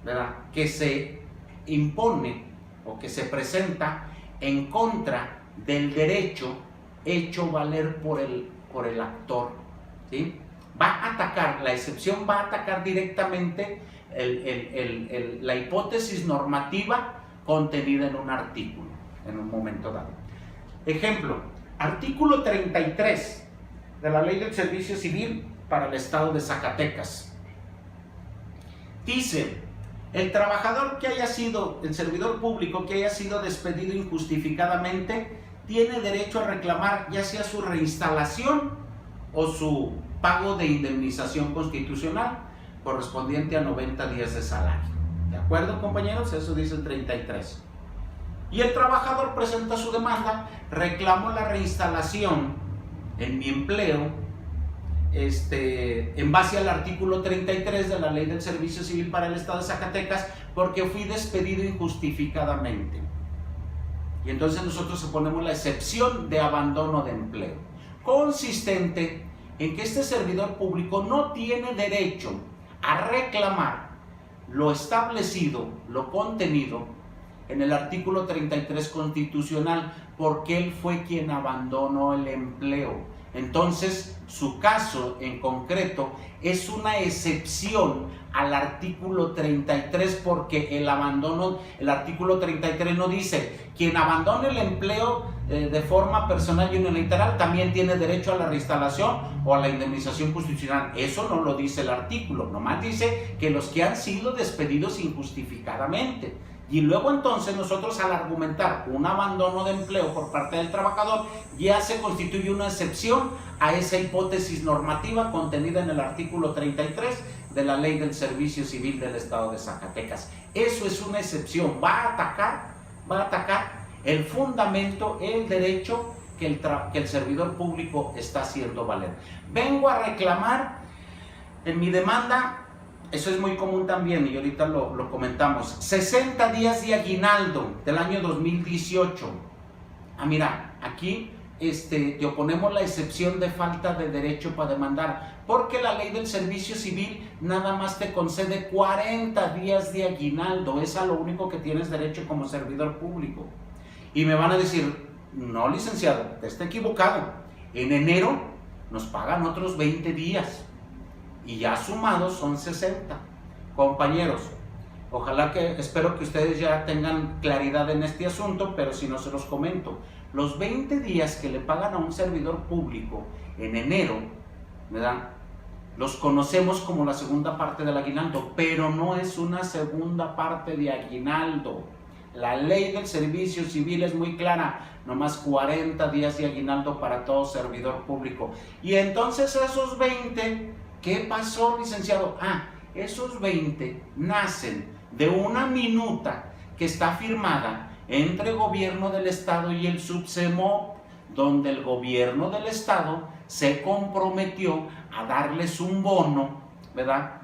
¿verdad?, que se impone o que se presenta en contra del derecho hecho valer por el actor, ¿sí? Va a atacar, la excepción va a atacar directamente la hipótesis normativa contenida en un artículo, en un momento dado. Ejemplo, artículo 33 de la Ley del Servicio Civil para el Estado de Zacatecas. Dice, el trabajador que haya sido, el servidor público que haya sido despedido injustificadamente, tiene derecho a reclamar ya sea su reinstalación o su pago de indemnización constitucional correspondiente a 90 días de salario. ¿De acuerdo, compañeros? Eso dice el 33. Y el trabajador presenta su demanda, reclamo la reinstalación en mi empleo, en base al artículo 33 de la Ley del Servicio Civil para el Estado de Zacatecas, porque fui despedido injustificadamente. Y entonces nosotros ponemos la excepción de abandono de empleo, consistente en que este servidor público no tiene derecho a reclamar lo establecido, lo contenido en el artículo 33 constitucional, porque él fue quien abandonó el empleo. Entonces, su caso en concreto es una excepción al artículo 33, porque el abandono, el artículo 33 no dice quien abandone el empleo de forma personal y unilateral también tiene derecho a la reinstalación o a la indemnización constitucional. Eso no lo dice el artículo, nomás dice que los que han sido despedidos injustificadamente. Y luego entonces nosotros, al argumentar un abandono de empleo por parte del trabajador, ya se constituye una excepción a esa hipótesis normativa contenida en el artículo 33 de la Ley del Servicio Civil del Estado de Zacatecas. Eso es una excepción, va a atacar el fundamento, el derecho que el servidor público está haciendo valer. Vengo a reclamar en mi demanda. Eso es muy común también y ahorita lo comentamos. 60 días de aguinaldo del año 2018. Mira, aquí te oponemos la excepción de falta de derecho para demandar, porque la Ley del Servicio Civil nada más te concede 40 días de aguinaldo. Es a lo único que tienes derecho como servidor público. Y me van a decir, no, licenciado, te está equivocado. En enero nos pagan otros 20 días. Y ya sumados son 60. Compañeros, Ojalá que, espero que ustedes ya tengan claridad en este asunto, pero si no se los comento. Los 20 días que le pagan a un servidor público en enero, ¿verdad?, los conocemos como la segunda parte del aguinaldo, pero no es una segunda parte de aguinaldo. La ley del servicio civil es muy clara, nomás 40 días de aguinaldo para todo servidor público. Y entonces esos 20, ¿qué pasó, licenciado? Esos 20 nacen de una minuta que está firmada entre el gobierno del estado y el Subsemop, donde el gobierno del estado se comprometió a darles un bono, ¿verdad?,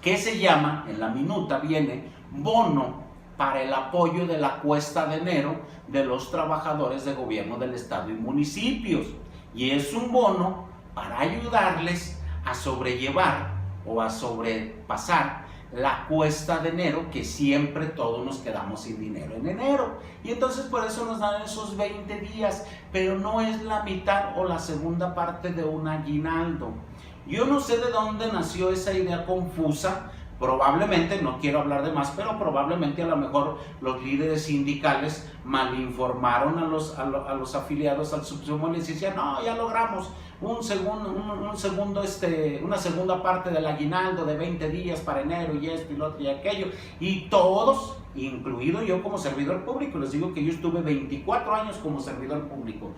que se llama, en la minuta viene, bono para el apoyo de la cuesta de enero de los trabajadores de gobierno del estado y municipios. Y es un bono para ayudarles a sobrellevar o a sobrepasar la cuesta de enero, que siempre todos nos quedamos sin dinero en enero. Y entonces por eso nos dan esos 20 días, pero no es la mitad o la segunda parte de un aguinaldo. Yo no sé de dónde nació esa idea confusa. Probablemente, no quiero hablar de más, pero probablemente a lo mejor los líderes sindicales malinformaron a los afiliados al Subsemop y les decían, no, ya logramos una segunda parte del aguinaldo de 20 días para enero y esto y lo otro y aquello. Y todos, incluido yo como servidor público, les digo que yo estuve 24 años como servidor público,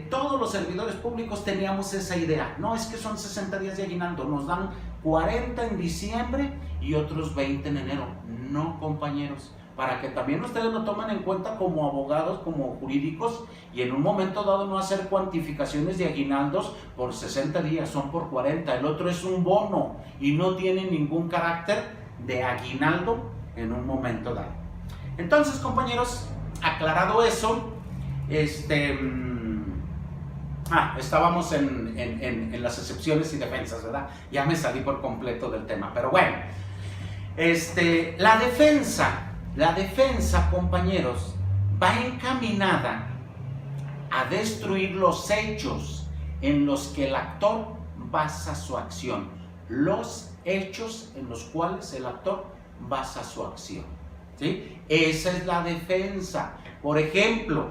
todos los servidores públicos teníamos esa idea. No, es que son 60 días de aguinaldo, nos dan 40 en diciembre y otros 20 en enero. No, compañeros, para que también ustedes lo tomen en cuenta como abogados, como jurídicos, y en un momento dado no hacer cuantificaciones de aguinaldos por 60 días, son por 40. El otro es un bono y no tiene ningún carácter de aguinaldo en un momento dado. Entonces, compañeros, aclarado eso, estábamos en las excepciones y defensas, ¿verdad? Ya me salí por completo del tema, pero bueno, la defensa, compañeros, va encaminada a destruir los hechos en los que el actor basa su acción. Los hechos en los cuales el actor basa su acción, ¿sí? Esa es la defensa. Por ejemplo,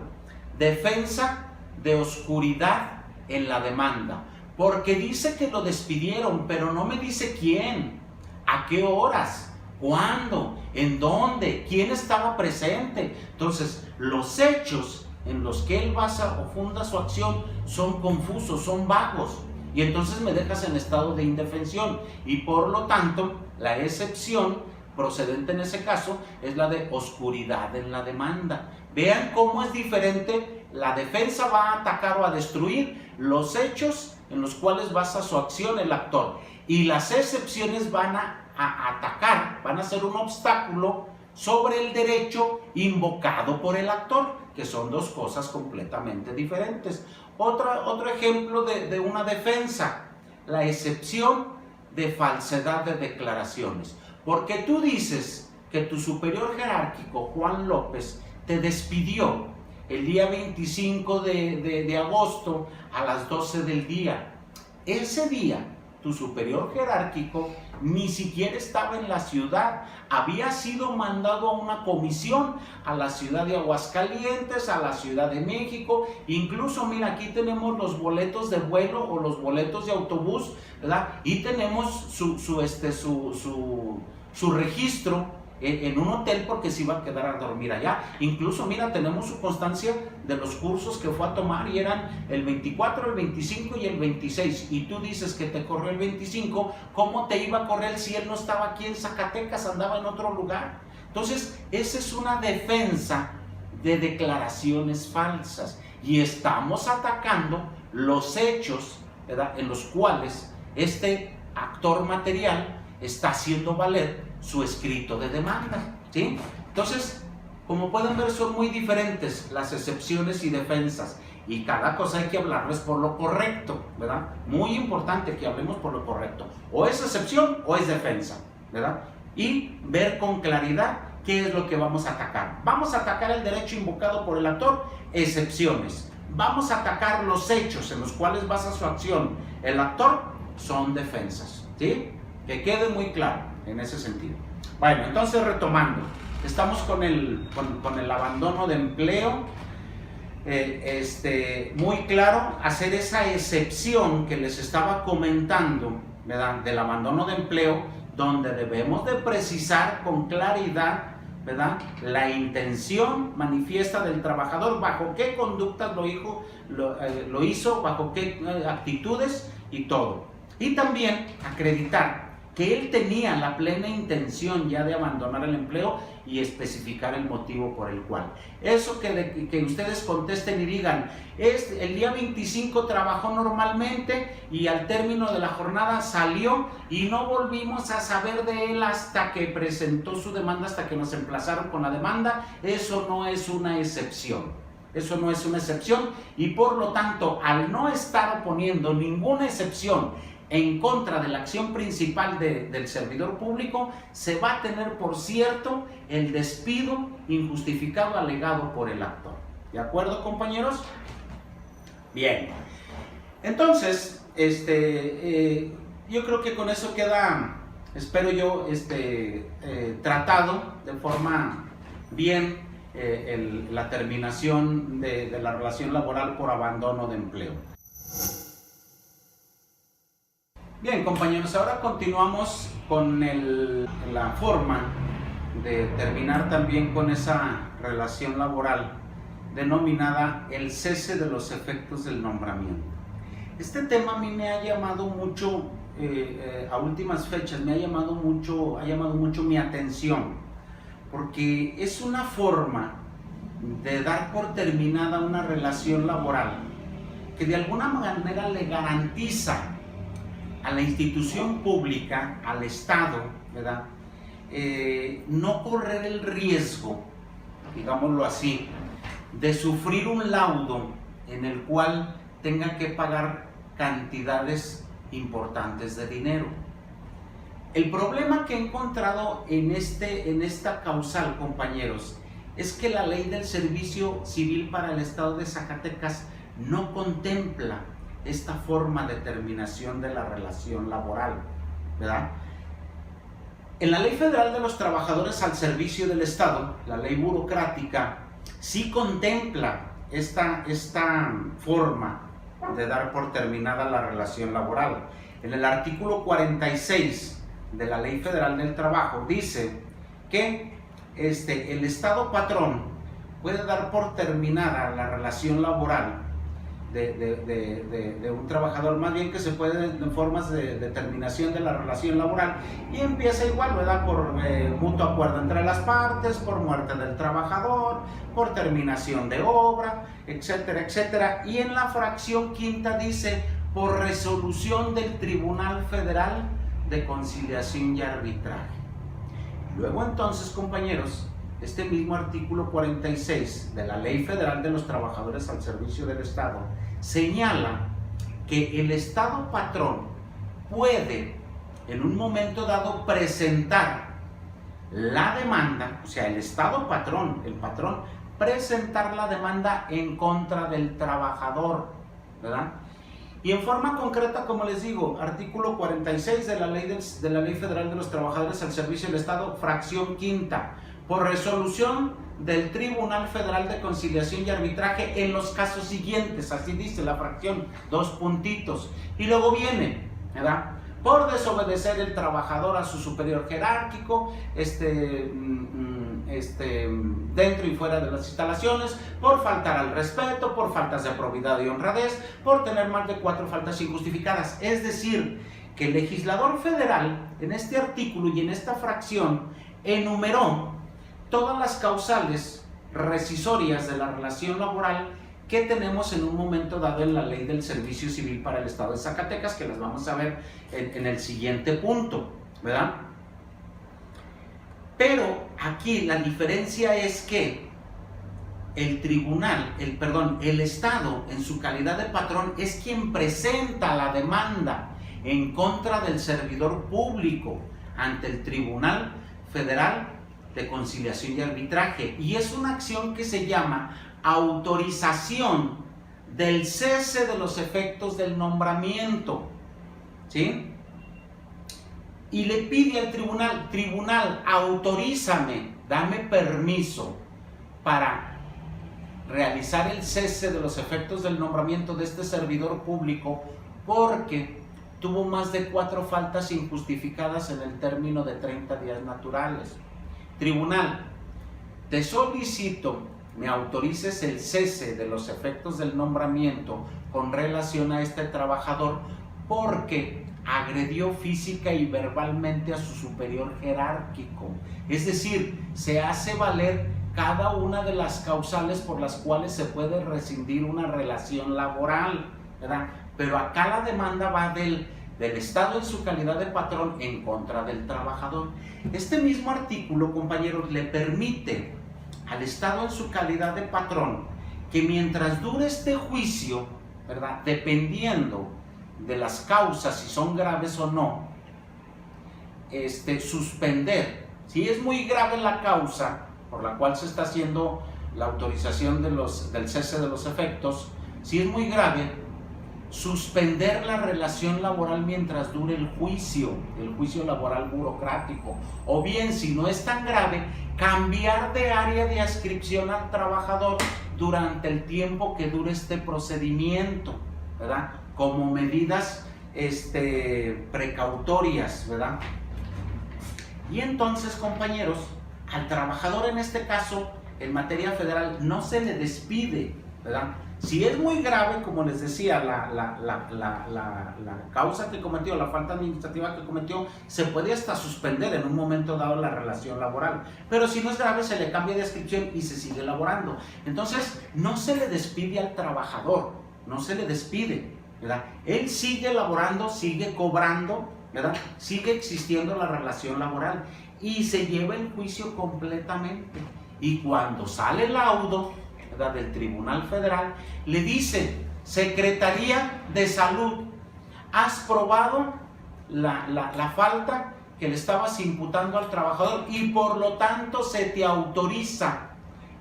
defensa de oscuridad en la demanda, porque dice que lo despidieron, pero no me dice quién, a qué horas, cuándo, en dónde, quién estaba presente. Entonces, los hechos en los que él basa o funda su acción son confusos, son vagos, y entonces me dejas en estado de indefensión, y por lo tanto, la excepción procedente en ese caso es la de oscuridad en la demanda. Vean cómo es diferente. La defensa va a atacar o a destruir los hechos en los cuales basa su acción el actor, y las excepciones van a atacar, van a ser un obstáculo sobre el derecho invocado por el actor, que son dos cosas completamente diferentes. Otro ejemplo de una defensa, la excepción de falsedad de declaraciones. Porque tú dices que tu superior jerárquico, Juan López, te despidió el día 25 de agosto a las 12 del día. Ese día, tu superior jerárquico ni siquiera estaba en la ciudad, había sido mandado a una comisión a la ciudad de Aguascalientes, a la Ciudad de México. Incluso, mira, aquí tenemos los boletos de vuelo o los boletos de autobús, ¿verdad? Y tenemos su registro en un hotel, porque se iba a quedar a dormir allá. Incluso, mira, tenemos su constancia de los cursos que fue a tomar, y eran el 24, el 25 y el 26. Y tú dices que te corrió el 25, ¿cómo te iba a correr si él no estaba aquí en Zacatecas, andaba en otro lugar? Entonces, esa es una defensa de declaraciones falsas, y estamos atacando los hechos, ¿verdad?, en los cuales este actor material está haciendo valer su escrito de demanda, ¿sí? Entonces, como pueden ver, son muy diferentes las excepciones y defensas, y cada cosa hay que hablarles por lo correcto, ¿verdad? Muy importante que hablemos por lo correcto. O es excepción o es defensa, ¿verdad? Y ver con claridad qué es lo que vamos a atacar. Vamos a atacar el derecho invocado por el actor, excepciones. Vamos a atacar los hechos en los cuales basa su acción el actor, son defensas, ¿sí? Que quede muy claro en ese sentido. Bueno, entonces retomando, estamos con el abandono de empleo. Muy claro, hacer esa excepción que les estaba comentando, ¿verdad?, del abandono de empleo, donde debemos de precisar con claridad, ¿verdad?, la intención manifiesta del trabajador, bajo qué conductas lo hizo, bajo qué actitudes y todo. Y también acreditar que él tenía la plena intención ya de abandonar el empleo y especificar el motivo por el cual. Eso que ustedes contesten y digan, el día 25 trabajó normalmente y al término de la jornada salió y no volvimos a saber de él hasta que presentó su demanda, hasta que nos emplazaron con la demanda. Eso no es una excepción. Eso no es una excepción y por lo tanto, al no estar oponiendo ninguna excepción en contra de la acción principal del servidor público, se va a tener por cierto el despido injustificado alegado por el actor. ¿De acuerdo, compañeros? Bien. Entonces, yo creo que con eso queda, espero yo, tratado de forma bien la terminación de la relación laboral por abandono de empleo. Bien, compañeros, ahora continuamos con la forma de terminar también con esa relación laboral denominada el cese de los efectos del nombramiento. Este tema a mí me ha llamado mucho, a últimas fechas, ha llamado mucho mi atención, porque es una forma de dar por terminada una relación laboral que de alguna manera le garantiza a la institución pública, al Estado, ¿verdad?, no correr el riesgo, digámoslo así, de sufrir un laudo en el cual tenga que pagar cantidades importantes de dinero. El problema que he encontrado en esta causal, compañeros, es que la ley del servicio civil para el Estado de Zacatecas no contempla esta forma de terminación de la relación laboral, ¿verdad? En la Ley Federal de los Trabajadores al Servicio del Estado, la ley burocrática, sí contempla esta forma de dar por terminada la relación laboral. En el artículo 46 de la Ley Federal del Trabajo dice que el Estado patrón puede dar por terminada la relación laboral de un trabajador, más bien que se puede en formas de terminación de la relación laboral, y empieza igual, ¿verdad?, por mutuo acuerdo entre las partes, por muerte del trabajador, por terminación de obra, etcétera, etcétera. Y en la fracción quinta dice por resolución del Tribunal Federal de Conciliación y Arbitraje. Luego entonces, compañeros, este mismo artículo 46 de la Ley Federal de los Trabajadores al Servicio del Estado señala que el Estado patrón puede en un momento dado presentar la demanda, o sea, el Estado patrón, el patrón, presentar la demanda en contra del trabajador, ¿verdad? Y en forma concreta, como les digo, artículo 46 de la Ley Federal de los Trabajadores al Servicio del Estado, fracción quinta, por resolución del Tribunal Federal de Conciliación y Arbitraje en los casos siguientes, así dice la fracción, 2 puntitos, y luego viene, ¿verdad?, por desobedecer el trabajador a su superior jerárquico, dentro y fuera de las instalaciones, por faltar al respeto, por faltas de probidad y honradez, por tener más de 4 faltas injustificadas. Es decir, que el legislador federal en este artículo y en esta fracción enumeró todas las causales rescisorias de la relación laboral que tenemos en un momento dado en la Ley del Servicio Civil para el Estado de Zacatecas, que las vamos a ver en el siguiente punto, ¿verdad? Pero aquí la diferencia es que el Estado, en su calidad de patrón, es quien presenta la demanda en contra del servidor público ante el Tribunal Federal de Conciliación y Arbitraje, y es una acción que se llama autorización del cese de los efectos del nombramiento, ¿sí? y le pide al tribunal, autorízame, dame permiso para realizar el cese de los efectos del nombramiento de este servidor público porque tuvo más de 4 faltas injustificadas en el término de 30 días naturales. Tribunal, te solicito me autorices el cese de los efectos del nombramiento con relación a este trabajador porque agredió física y verbalmente a su superior jerárquico. Es decir, se hace valer cada una de las causales por las cuales se puede rescindir una relación laboral, ¿verdad? Pero acá la demanda va del Estado en su calidad de patrón en contra del trabajador. Este mismo artículo, compañeros, le permite al Estado en su calidad de patrón que mientras dure este juicio, ¿verdad?, dependiendo de las causas, si son graves o no, suspender. Si es muy grave la causa por la cual se está haciendo la autorización del cese de los efectos, si es muy grave, suspender la relación laboral mientras dure el juicio laboral burocrático, o bien, si no es tan grave, cambiar de área de adscripción al trabajador durante el tiempo que dure este procedimiento, ¿verdad?, como medidas precautorias, ¿verdad? Y entonces, compañeros, al trabajador en este caso, en materia federal, no se le despide, ¿verdad? Si es muy grave, como les decía, la causa que cometió, la falta administrativa que cometió, se puede hasta suspender en un momento dado la relación laboral. Pero si no es grave, se le cambia de adscripción y se sigue laborando. Entonces, no se le despide al trabajador, no se le despide, ¿verdad? Él sigue laborando, sigue cobrando, ¿verdad? Sigue existiendo la relación laboral y se lleva el juicio completamente. Y cuando sale el laudo, ¿verdad?, del Tribunal Federal, le dice: Secretaría de Salud, has probado la falta que le estabas imputando al trabajador y por lo tanto se te autoriza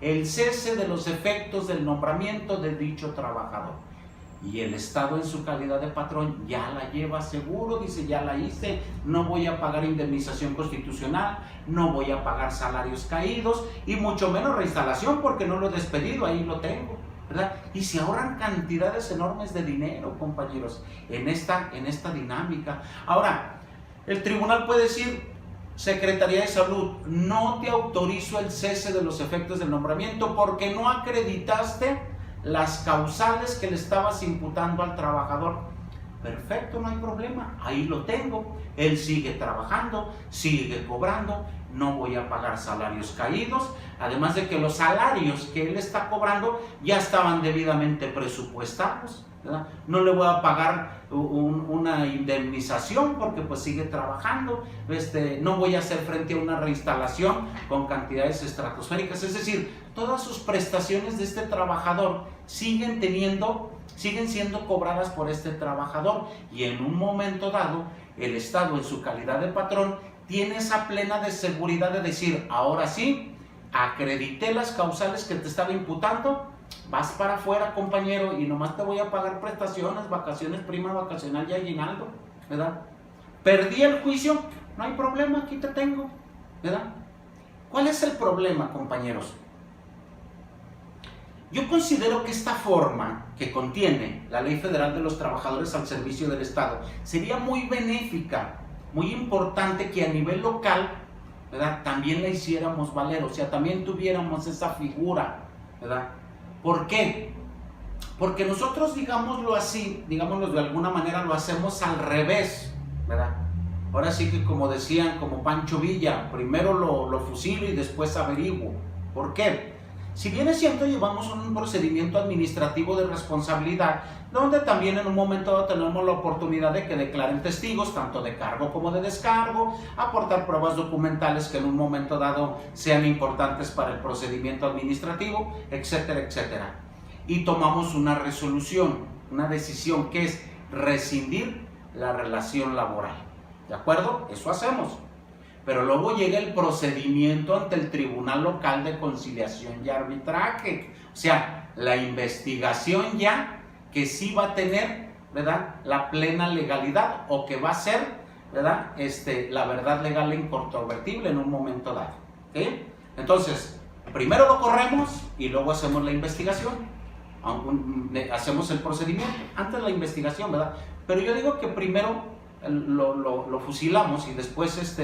el cese de los efectos del nombramiento de dicho trabajador. Y el Estado en su calidad de patrón ya la lleva seguro, dice: ya la hice, no voy a pagar indemnización constitucional, no voy a pagar salarios caídos y mucho menos reinstalación porque no lo he despedido, ahí lo tengo, ¿verdad? Y se ahorran cantidades enormes de dinero, compañeros, en esta dinámica. Ahora, el tribunal puede decir: Secretaría de Salud, no te autorizo el cese de los efectos del nombramiento porque no acreditaste las causales que le estabas imputando al trabajador. Perfecto, no hay problema, ahí lo tengo. Él sigue trabajando, sigue cobrando, no voy a pagar salarios caídos, además de que los salarios que él está cobrando ya estaban debidamente presupuestados, ¿verdad? No le voy a pagar una indemnización porque pues sigue trabajando, no voy a hacer frente a una reinstalación con cantidades estratosféricas. Es decir, todas sus prestaciones de este trabajador siguen siendo cobradas por este trabajador, y en un momento dado el Estado en su calidad de patrón tiene esa plena de seguridad de decir: ahora sí, acredité las causales que te estaba imputando, vas para afuera, compañero, y nomás te voy a pagar prestaciones, vacaciones, prima vacacional y aguinaldo, ¿verdad? Perdí el juicio, no hay problema, aquí te tengo, ¿verdad? ¿Cuál es el problema, compañeros? Yo considero que esta forma que contiene la Ley Federal de los Trabajadores al Servicio del Estado sería muy benéfica, muy importante que a nivel local, ¿verdad?, también la hiciéramos valer, o sea, también tuviéramos esa figura, ¿verdad? ¿Por qué? Porque nosotros, digámoslo así, digámoslo de alguna manera, lo hacemos al revés, ¿verdad? Ahora sí que, como decían, como Pancho Villa, primero lo fusilo y después averiguo. ¿Por qué? Si bien es cierto, llevamos un procedimiento administrativo de responsabilidad, donde también en un momento dado tenemos la oportunidad de que declaren testigos, tanto de cargo como de descargo, aportar pruebas documentales que en un momento dado sean importantes para el procedimiento administrativo, etcétera, etcétera. Y tomamos una resolución, una decisión que es rescindir la relación laboral. ¿De acuerdo? Eso hacemos. Pero luego llega el procedimiento ante el Tribunal Local de Conciliación y Arbitraje. O sea, la investigación ya que sí va a tener, ¿verdad?, la plena legalidad, o que va a ser ¿verdad? La verdad legal e incontrovertible en un momento dado. ¿Okay? Entonces, primero lo corremos y luego hacemos la investigación. Hacemos el procedimiento, antes la investigación, ¿verdad? Pero yo digo que primero lo fusilamos y después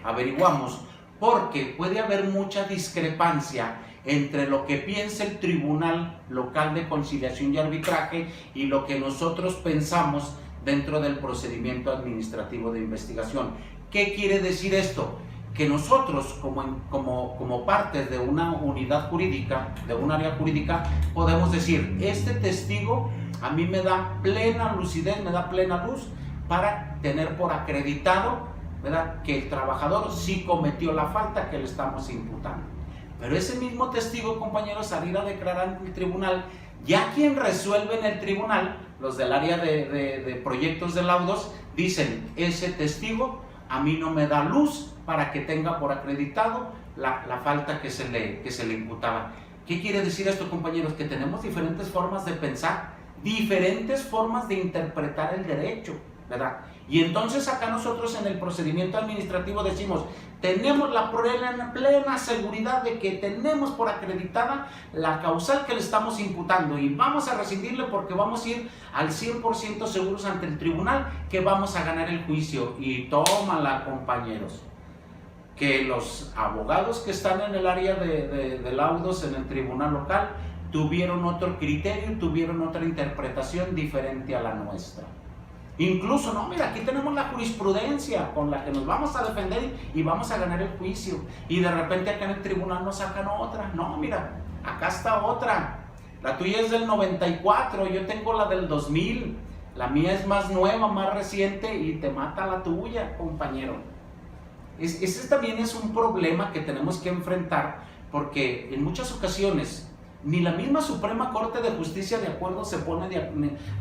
averiguamos, porque puede haber mucha discrepancia entre lo que piensa el Tribunal Local de Conciliación y Arbitraje y lo que nosotros pensamos dentro del procedimiento administrativo de investigación. ¿Qué quiere decir esto? Que nosotros, como parte de una unidad jurídica, de un área jurídica, podemos decir, este testigo a mí me da plena lucidez, me da plena luz para tener por acreditado, ¿verdad?, que el trabajador sí cometió la falta que le estamos imputando. Pero ese mismo testigo, compañeros, salir a declarar ante el tribunal, ya quien resuelve en el tribunal, los del área de proyectos de laudos, dicen, ese testigo a mí no me da luz para que tenga por acreditado la falta que se le imputaba. ¿Qué quiere decir esto, compañeros? Que tenemos diferentes formas de pensar, diferentes formas de interpretar el derecho, ¿verdad? Y entonces acá nosotros en el procedimiento administrativo decimos, tenemos la plena seguridad de que tenemos por acreditada la causal que le estamos imputando y vamos a rescindirle porque vamos a ir al 100% seguros ante el tribunal que vamos a ganar el juicio. Y tómala, compañeros, que los abogados que están en el área de laudos en el tribunal local tuvieron otro criterio, tuvieron otra interpretación diferente a la nuestra. Incluso, no, mira, aquí tenemos la jurisprudencia con la que nos vamos a defender y vamos a ganar el juicio. Y de repente acá en el tribunal nos sacan otra. No, mira, acá está otra. La tuya es del 94, yo tengo la del 2000. La mía es más nueva, más reciente y te mata la tuya, compañero. Ese también es un problema que tenemos que enfrentar porque en muchas ocasiones ni la misma Suprema Corte de Justicia de acuerdo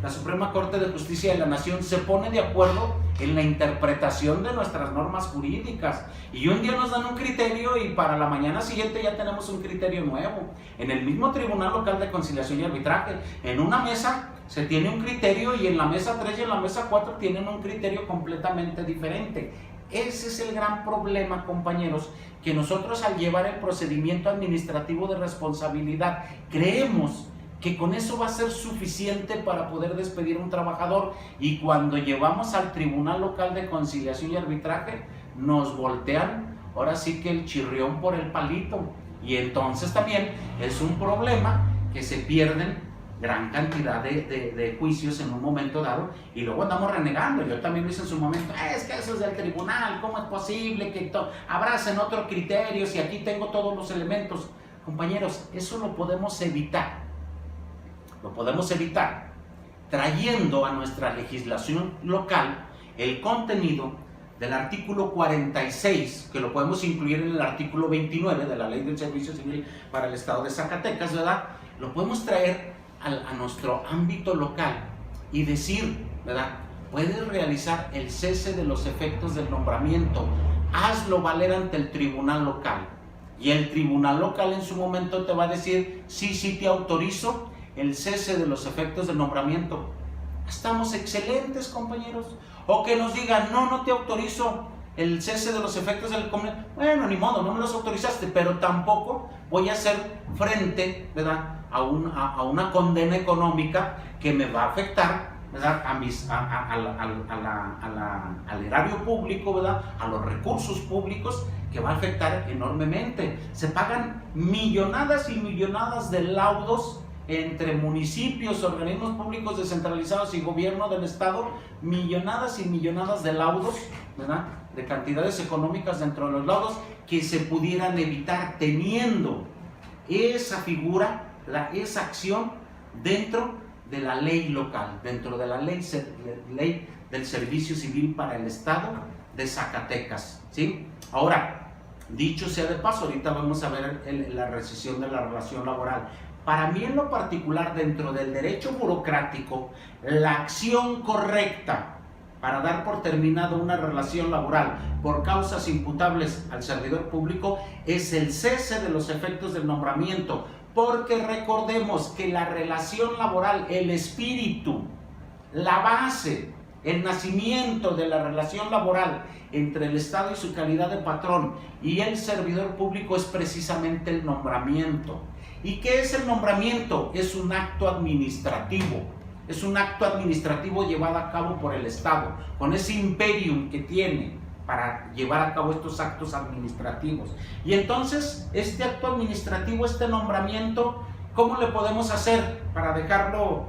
la Suprema Corte de Justicia de la Nación se pone de acuerdo en la interpretación de nuestras normas jurídicas. Y un día nos dan un criterio y para la mañana siguiente ya tenemos un criterio nuevo. En el mismo Tribunal Local de Conciliación y Arbitraje, en una mesa se tiene un criterio y en la mesa 3 y en la mesa 4 tienen un criterio completamente diferente. Ese es el gran problema, compañeros, que nosotros al llevar el procedimiento administrativo de responsabilidad creemos que con eso va a ser suficiente para poder despedir a un trabajador y cuando llevamos al Tribunal Local de Conciliación y Arbitraje nos voltean ahora sí que el chirrión por el palito y entonces también es un problema que se pierden gran cantidad de juicios en un momento dado y luego andamos renegando. Yo también lo hice en su momento, es que eso es del tribunal, ¿cómo es posible que abracen otro criterio si aquí tengo todos los elementos? Compañeros, eso lo podemos evitar trayendo a nuestra legislación local el contenido del artículo 46, que lo podemos incluir en el artículo 29 de la Ley del Servicio Civil para el Estado de Zacatecas, ¿verdad? Lo podemos traer a nuestro ámbito local y decir, ¿verdad? Puedes realizar el cese de los efectos del nombramiento, hazlo valer ante el tribunal local y el tribunal local en su momento te va a decir, sí te autorizo el cese de los efectos del nombramiento. Estamos excelentes, compañeros. O que nos digan, no te autorizo el cese de los efectos del nombramiento. Bueno, ni modo, no me los autorizaste, pero tampoco voy a hacer frente, ¿verdad?, a una condena económica que me va a afectar, ¿verdad?, al erario público, ¿verdad?, a los recursos públicos, que va a afectar enormemente. Se pagan millonadas y millonadas de laudos entre municipios, organismos públicos descentralizados y gobierno del estado, millonadas y millonadas de laudos, ¿verdad?, de cantidades económicas dentro de los laudos que se pudieran evitar teniendo esa figura, esa acción dentro de la ley local, dentro de la ley del Servicio Civil para el Estado de Zacatecas, ¿sí? Ahora, dicho sea de paso, ahorita vamos a ver la rescisión de la relación laboral. Para mí en lo particular, dentro del derecho burocrático, la acción correcta para dar por terminada una relación laboral por causas imputables al servidor público es el cese de los efectos del nombramiento, porque recordemos que la relación laboral, el espíritu, la base el nacimiento de la relación laboral entre el Estado y su calidad de patrón y el servidor público es precisamente el nombramiento. ¿Y qué es el nombramiento? Es un acto administrativo. Es un acto administrativo llevado a cabo por el Estado, con ese imperium que tiene para llevar a cabo estos actos administrativos. Y entonces, este acto administrativo, este nombramiento, ¿cómo le podemos hacer para dejarlo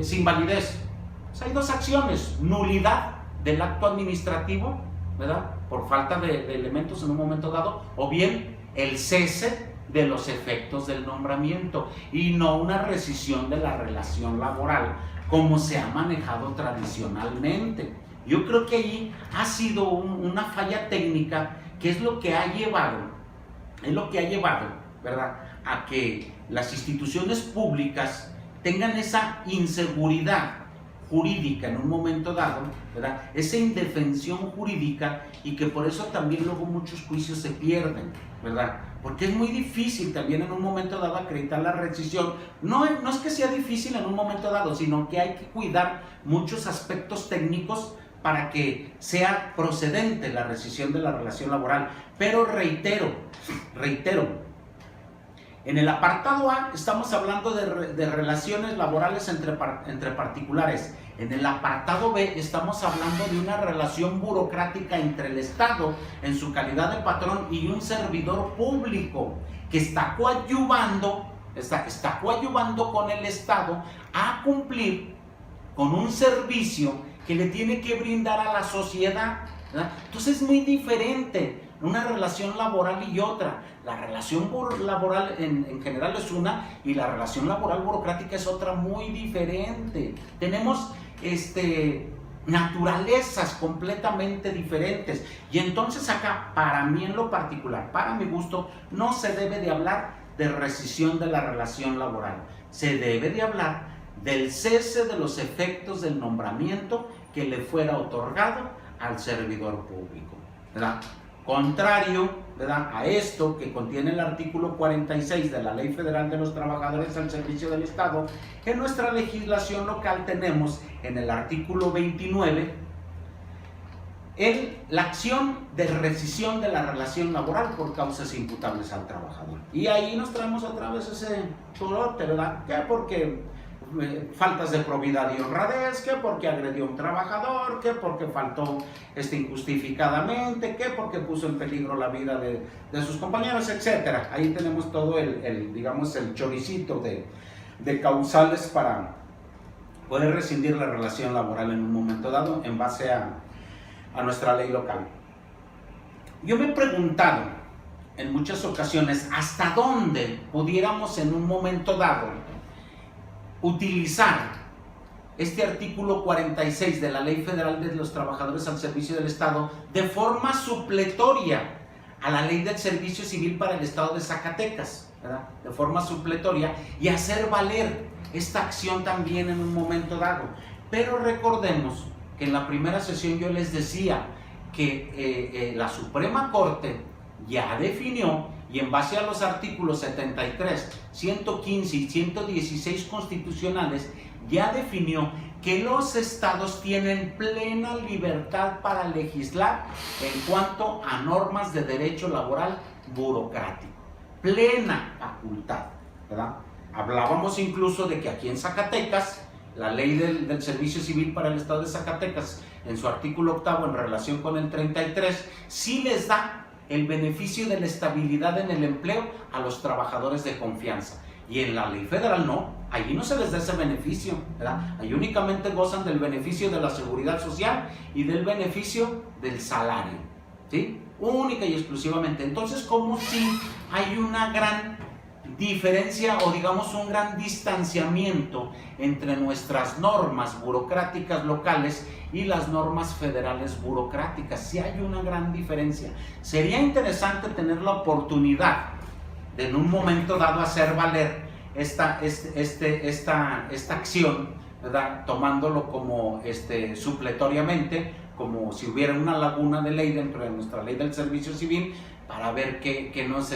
sin validez? Pues hay dos acciones: nulidad del acto administrativo, ¿verdad?, por falta de elementos en un momento dado, o bien el cese de los efectos del nombramiento, y no una rescisión de la relación laboral como se ha manejado tradicionalmente. Yo creo que ahí ha sido una falla técnica, que es lo que ha llevado, ¿verdad?, a que las instituciones públicas tengan esa inseguridad jurídica en un momento dado, ¿verdad?, esa indefensión jurídica, y que por eso también luego muchos juicios se pierden, ¿verdad?, porque es muy difícil también en un momento dado acreditar la rescisión. No es que sea difícil en un momento dado, sino que hay que cuidar muchos aspectos técnicos para que sea procedente la rescisión de la relación laboral. Pero reitero, en el apartado A estamos hablando de relaciones laborales entre particulares. En el apartado B estamos hablando de una relación burocrática entre el Estado en su calidad de patrón y un servidor público que está coadyuvando con el Estado a cumplir con un servicio que le tiene que brindar a la sociedad, ¿verdad? Entonces es muy diferente una relación laboral y otra. La relación laboral en general es una, y la relación laboral burocrática es otra muy diferente. Tenemos naturalezas completamente diferentes, y entonces acá, para mí en lo particular, para mi gusto, no se debe de hablar de rescisión de la relación laboral. Se debe de hablar del cese de los efectos del nombramiento que le fuera otorgado al servidor público, ¿verdad? Contrario, ¿verdad?, a esto que contiene el artículo 46 de la Ley Federal de los Trabajadores al Servicio del Estado, en nuestra legislación local tenemos en el artículo 29 la acción de rescisión de la relación laboral por causas imputables al trabajador. Y ahí nos traemos otra vez ese chorote, ¿verdad? ¿Qué? Porque faltas de probidad y honradez, que porque agredió a un trabajador, que porque faltó injustificadamente, que porque puso en peligro la vida de sus compañeros, etcétera. Ahí tenemos todo digamos, el choricito de causales para poder rescindir la relación laboral en un momento dado en base a nuestra ley local. Yo me he preguntado en muchas ocasiones hasta dónde pudiéramos en un momento dado utilizar este artículo 46 de la Ley Federal de los Trabajadores al Servicio del Estado de forma supletoria a la Ley del Servicio Civil para el Estado de Zacatecas, ¿verdad?, de forma supletoria, y hacer valer esta acción también en un momento dado. Pero recordemos que en la primera sesión yo les decía que la Suprema Corte ya definió, y en base a los artículos 73, 115 y 116 constitucionales, ya definió que los estados tienen plena libertad para legislar en cuanto a normas de derecho laboral burocrático. Plena facultad, ¿verdad? Hablábamos incluso de que aquí en Zacatecas, la ley del Servicio Civil para el Estado de Zacatecas, en su artículo 8, en relación con el 33, sí les da el beneficio de la estabilidad en el empleo a los trabajadores de confianza. Y en la ley federal no, allí no se les da ese beneficio, ¿verdad? Allí únicamente gozan del beneficio de la seguridad social y del beneficio del salario, ¿sí? Única y exclusivamente. Entonces, como si hay una gran diferencia, o digamos un gran distanciamiento entre nuestras normas burocráticas locales y las normas federales burocráticas. Sí hay una gran diferencia. Sería interesante tener la oportunidad de en un momento dado hacer valer esta acción, ¿verdad?, tomándolo como supletoriamente, como si hubiera una laguna de ley dentro de nuestra ley del servicio civil, para ver qué nos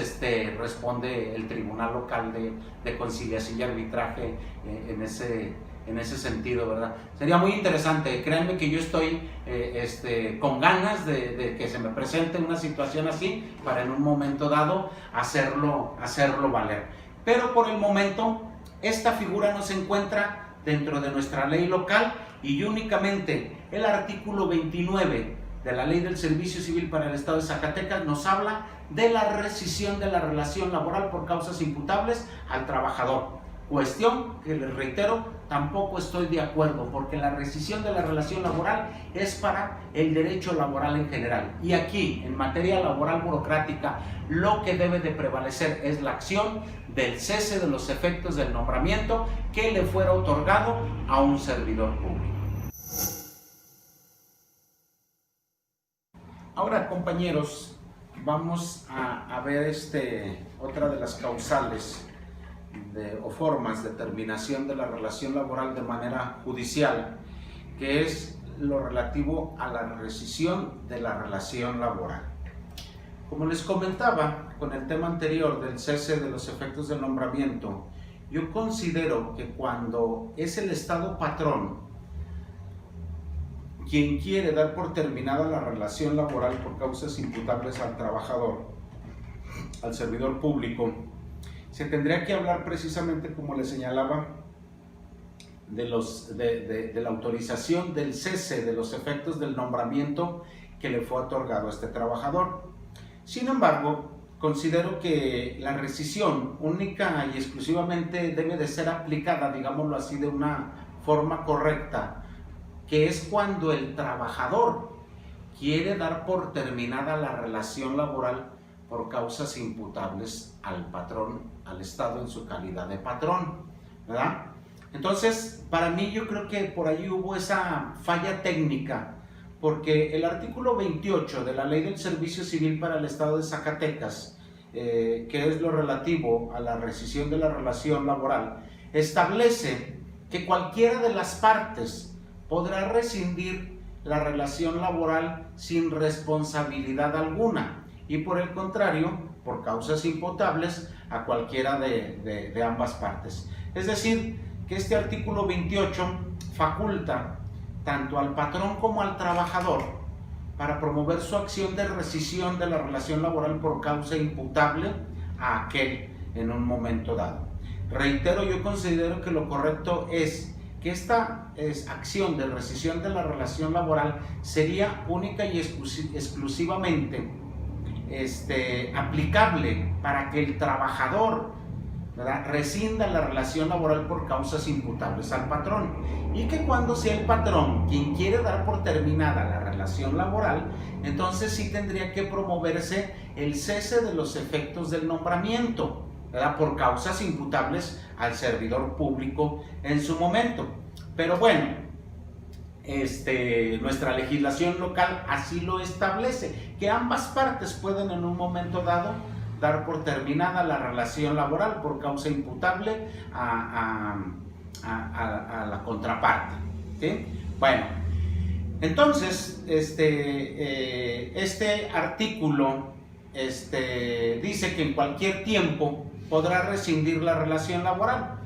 responde el Tribunal Local de Conciliación y Arbitraje en ese sentido, ¿verdad? Sería muy interesante, créanme que yo estoy con ganas de que se me presente una situación así para en un momento dado hacerlo valer. Pero por el momento esta figura no se encuentra dentro de nuestra ley local y únicamente el artículo 29 de la Ley del Servicio Civil para el Estado de Zacatecas nos habla de la rescisión de la relación laboral por causas imputables al trabajador. Cuestión que les reitero, tampoco estoy de acuerdo, porque la rescisión de la relación laboral es para el derecho laboral en general. Y aquí, en materia laboral burocrática, lo que debe de prevalecer es la acción del cese de los efectos del nombramiento que le fuera otorgado a un servidor público. Ahora, compañeros, vamos a ver otra de las causales o formas de terminación de la relación laboral de manera judicial, que es lo relativo a la rescisión de la relación laboral. Como les comentaba con el tema anterior del cese de los efectos del nombramiento, yo considero que cuando es el Estado patrón quien quiere dar por terminada la relación laboral por causas imputables al trabajador, al servidor público, se tendría que hablar precisamente, como les señalaba, de la autorización del cese de los efectos del nombramiento que le fue otorgado a este trabajador. Sin embargo, considero que la rescisión única y exclusivamente debe de ser aplicada, digámoslo así, de una forma correcta, que es cuando el trabajador quiere dar por terminada la relación laboral por causas imputables al patrón, al Estado en su calidad de patrón, ¿verdad? Entonces, para mí yo creo que por ahí hubo esa falla técnica, porque el artículo 28 de la Ley del Servicio Civil para el Estado de Zacatecas, que es lo relativo a la rescisión de la relación laboral, establece que cualquiera de las partes podrá rescindir la relación laboral sin responsabilidad alguna y por el contrario, por causas imputables a cualquiera de ambas partes. Es decir, que este artículo 28 faculta tanto al patrón como al trabajador para promover su acción de rescisión de la relación laboral por causa imputable a aquel en un momento dado. Reitero, yo considero que lo correcto es que esta acción de rescisión de la relación laboral sería única y exclusivamente aplicable para que el trabajador, ¿verdad?, rescinda la relación laboral por causas imputables al patrón, y que cuando sea el patrón quien quiere dar por terminada la relación laboral, entonces sí tendría que promoverse el cese de los efectos del nombramiento, ¿verdad?, por causas imputables al servidor público en su momento. Pero bueno, nuestra legislación local así lo establece, que ambas partes pueden en un momento dado dar por terminada la relación laboral por causa imputable a la contraparte, ¿sí? Bueno, entonces este artículo dice que en cualquier tiempo podrá rescindir la relación laboral.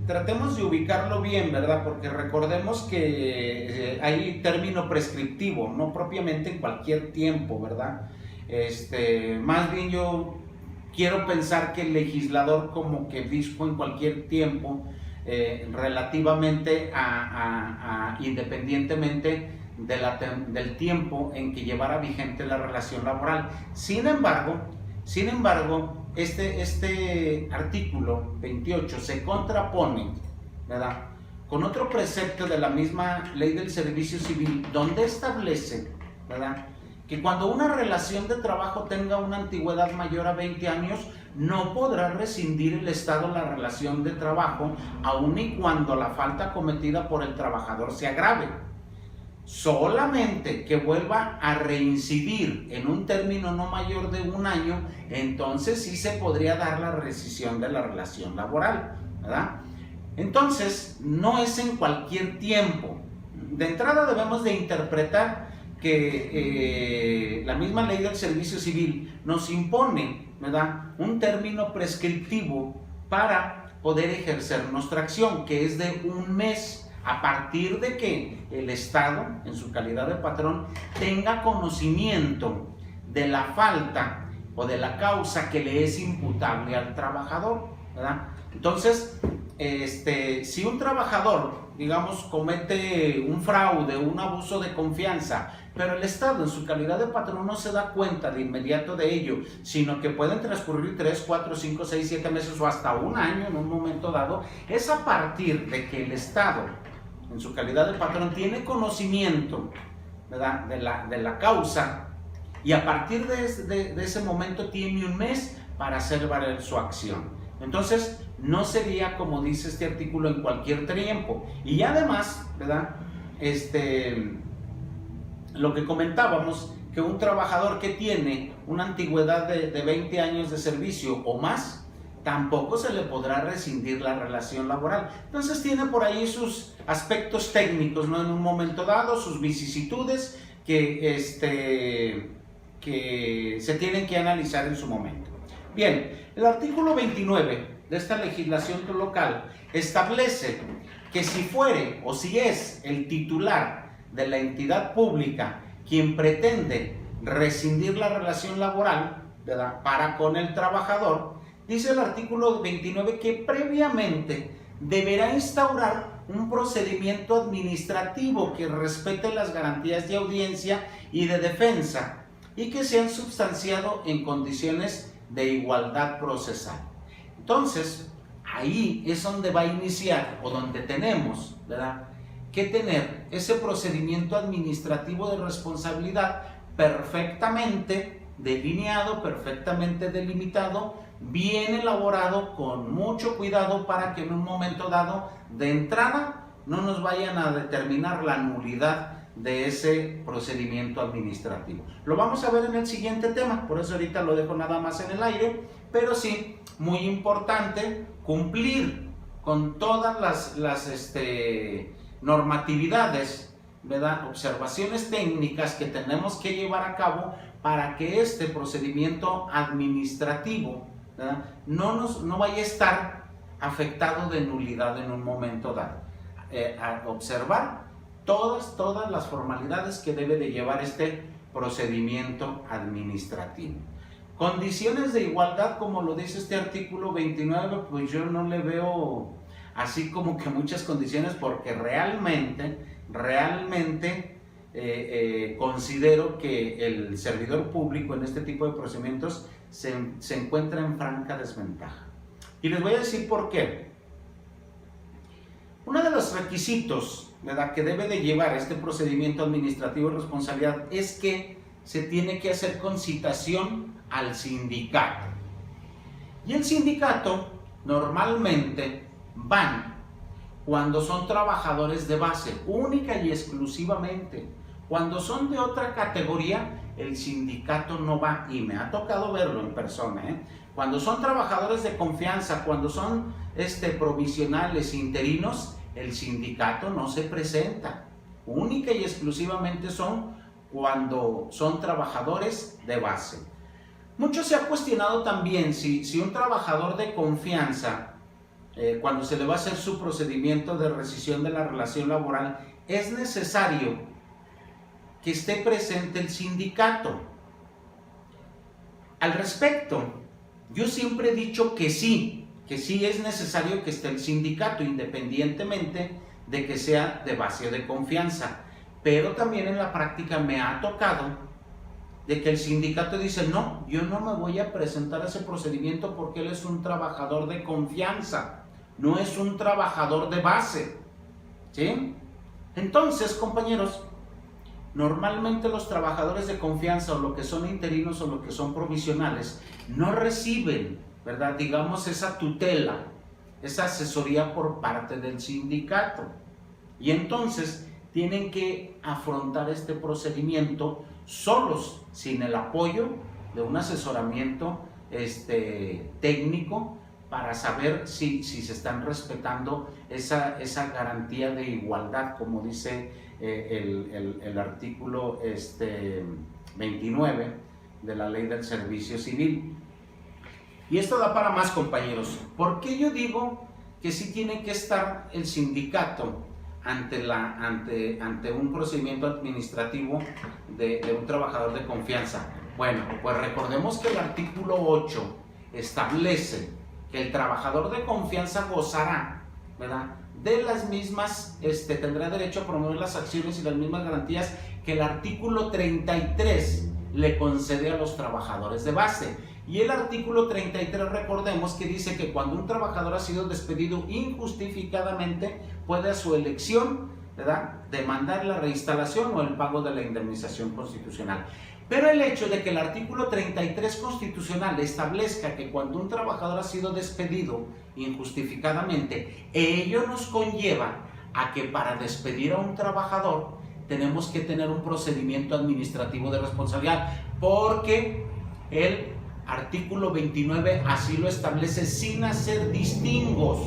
Tratemos de ubicarlo bien, ¿verdad? Porque recordemos que hay término prescriptivo, no propiamente en cualquier tiempo, ¿verdad? Más bien yo quiero pensar que el legislador como que dijo en cualquier tiempo, relativamente independientemente del tiempo en que llevara vigente la relación laboral. Sin embargo, este artículo 28 se contrapone, ¿verdad?, con otro precepto de la misma Ley del Servicio Civil, donde establece, ¿verdad?, que cuando una relación de trabajo tenga una antigüedad mayor a 20 años, no podrá rescindir el Estado la relación de trabajo, aun y cuando la falta cometida por el trabajador sea grave. Solamente que vuelva a reincidir en un término no mayor de un año, entonces sí se podría dar la rescisión de la relación laboral, ¿verdad? Entonces, no es en cualquier tiempo. De entrada debemos de interpretar que la misma Ley del Servicio Civil nos impone, ¿verdad?, un término prescriptivo para poder ejercer nuestra acción, que es de un mes, a partir de que el Estado, en su calidad de patrón, tenga conocimiento de la falta o de la causa que le es imputable al trabajador, ¿verdad? Entonces, si un trabajador, digamos, comete un fraude, un abuso de confianza, pero el Estado en su calidad de patrón no se da cuenta de inmediato de ello, sino que pueden transcurrir 3, 4, 5, 6, 7 meses o hasta un año en un momento dado, es a partir de que el Estado, en su calidad de patrón, tiene conocimiento, ¿verdad?, de la causa, y a partir de ese momento tiene un mes para hacer valer su acción. Entonces, no sería, como dice este artículo, en cualquier tiempo. Y además, ¿verdad?, lo que comentábamos, que un trabajador que tiene una antigüedad de 20 años de servicio o más, tampoco se le podrá rescindir la relación laboral. Entonces tiene por ahí sus aspectos técnicos, ¿no?, en un momento dado, sus vicisitudes que se tienen que analizar en su momento. Bien, el artículo 29 de esta legislación local establece que si fuere o si es el titular de la entidad pública quien pretende rescindir la relación laboral, ¿verdad?, para con el trabajador, dice el artículo 29 que previamente deberá instaurar un procedimiento administrativo que respete las garantías de audiencia y de defensa y que sean substanciado en condiciones de igualdad procesal. Entonces, ahí es donde va a iniciar, o donde tenemos, ¿verdad?, que tener ese procedimiento administrativo de responsabilidad perfectamente delineado, perfectamente delimitado, bien elaborado, con mucho cuidado, para que en un momento dado, de entrada, no nos vayan a determinar la nulidad de ese procedimiento administrativo. Lo vamos a ver en el siguiente tema, por eso ahorita lo dejo nada más en el aire, pero sí, muy importante cumplir con todas las normatividades, ¿verdad?, observaciones técnicas que tenemos que llevar a cabo para que este procedimiento administrativo, ¿verdad?, no vaya a estar afectado de nulidad en un momento dado. A observar todas las formalidades que debe de llevar este procedimiento administrativo. Condiciones de igualdad, como lo dice este artículo 29, pues yo no le veo así como que muchas condiciones, porque realmente considero que el servidor público en este tipo de procedimientos se encuentra en franca desventaja. Y les voy a decir por qué. Uno de los requisitos, ¿verdad?, que debe de llevar este procedimiento administrativo de responsabilidad es que se tiene que hacer con citación al sindicato. Y el sindicato normalmente van cuando son trabajadores de base, única y exclusivamente. Cuando son de otra categoría, el sindicato no va, y me ha tocado verlo en persona, Cuando son trabajadores de confianza, cuando son provisionales, interinos, el sindicato no se presenta. Única y exclusivamente son cuando son trabajadores de base. Mucho se ha cuestionado también si un trabajador de confianza, cuando se le va a hacer su procedimiento de rescisión de la relación laboral, es necesario que esté presente el sindicato. Al respecto, yo siempre he dicho que sí es necesario que esté el sindicato, independientemente de que sea de base o de confianza. Pero también en la práctica me ha tocado de que el sindicato dice: no, yo no me voy a presentar a ese procedimiento porque él es un trabajador de confianza, no es un trabajador de base, ¿sí? Entonces, compañeros, normalmente los trabajadores de confianza, o lo que son interinos o lo que son provisionales, no reciben, ¿verdad?, digamos, esa tutela, esa asesoría por parte del sindicato. Y entonces tienen que afrontar este procedimiento solos, sin el apoyo de un asesoramiento técnico, para saber si se están respetando esa garantía de igualdad, como dice el artículo 29 de la Ley del Servicio Civil. Y esto da para más, compañeros. ¿Por qué yo digo que sí tiene que estar el sindicato ante un procedimiento administrativo de un trabajador de confianza. Bueno, pues recordemos que el artículo 8 establece que el trabajador de confianza gozará, ¿verdad?, de las mismas, tendrá derecho a promover las acciones y las mismas garantías que el artículo 33 le concede a los trabajadores de base. Y el artículo 33, recordemos que dice que cuando un trabajador ha sido despedido injustificadamente, puede a su elección, ¿verdad?, demandar la reinstalación o el pago de la indemnización constitucional. Pero el hecho de que el artículo 33 constitucional establezca que cuando un trabajador ha sido despedido injustificadamente, ello nos conlleva a que para despedir a un trabajador tenemos que tener un procedimiento administrativo de responsabilidad, porque el artículo 29 así lo establece sin hacer distingos,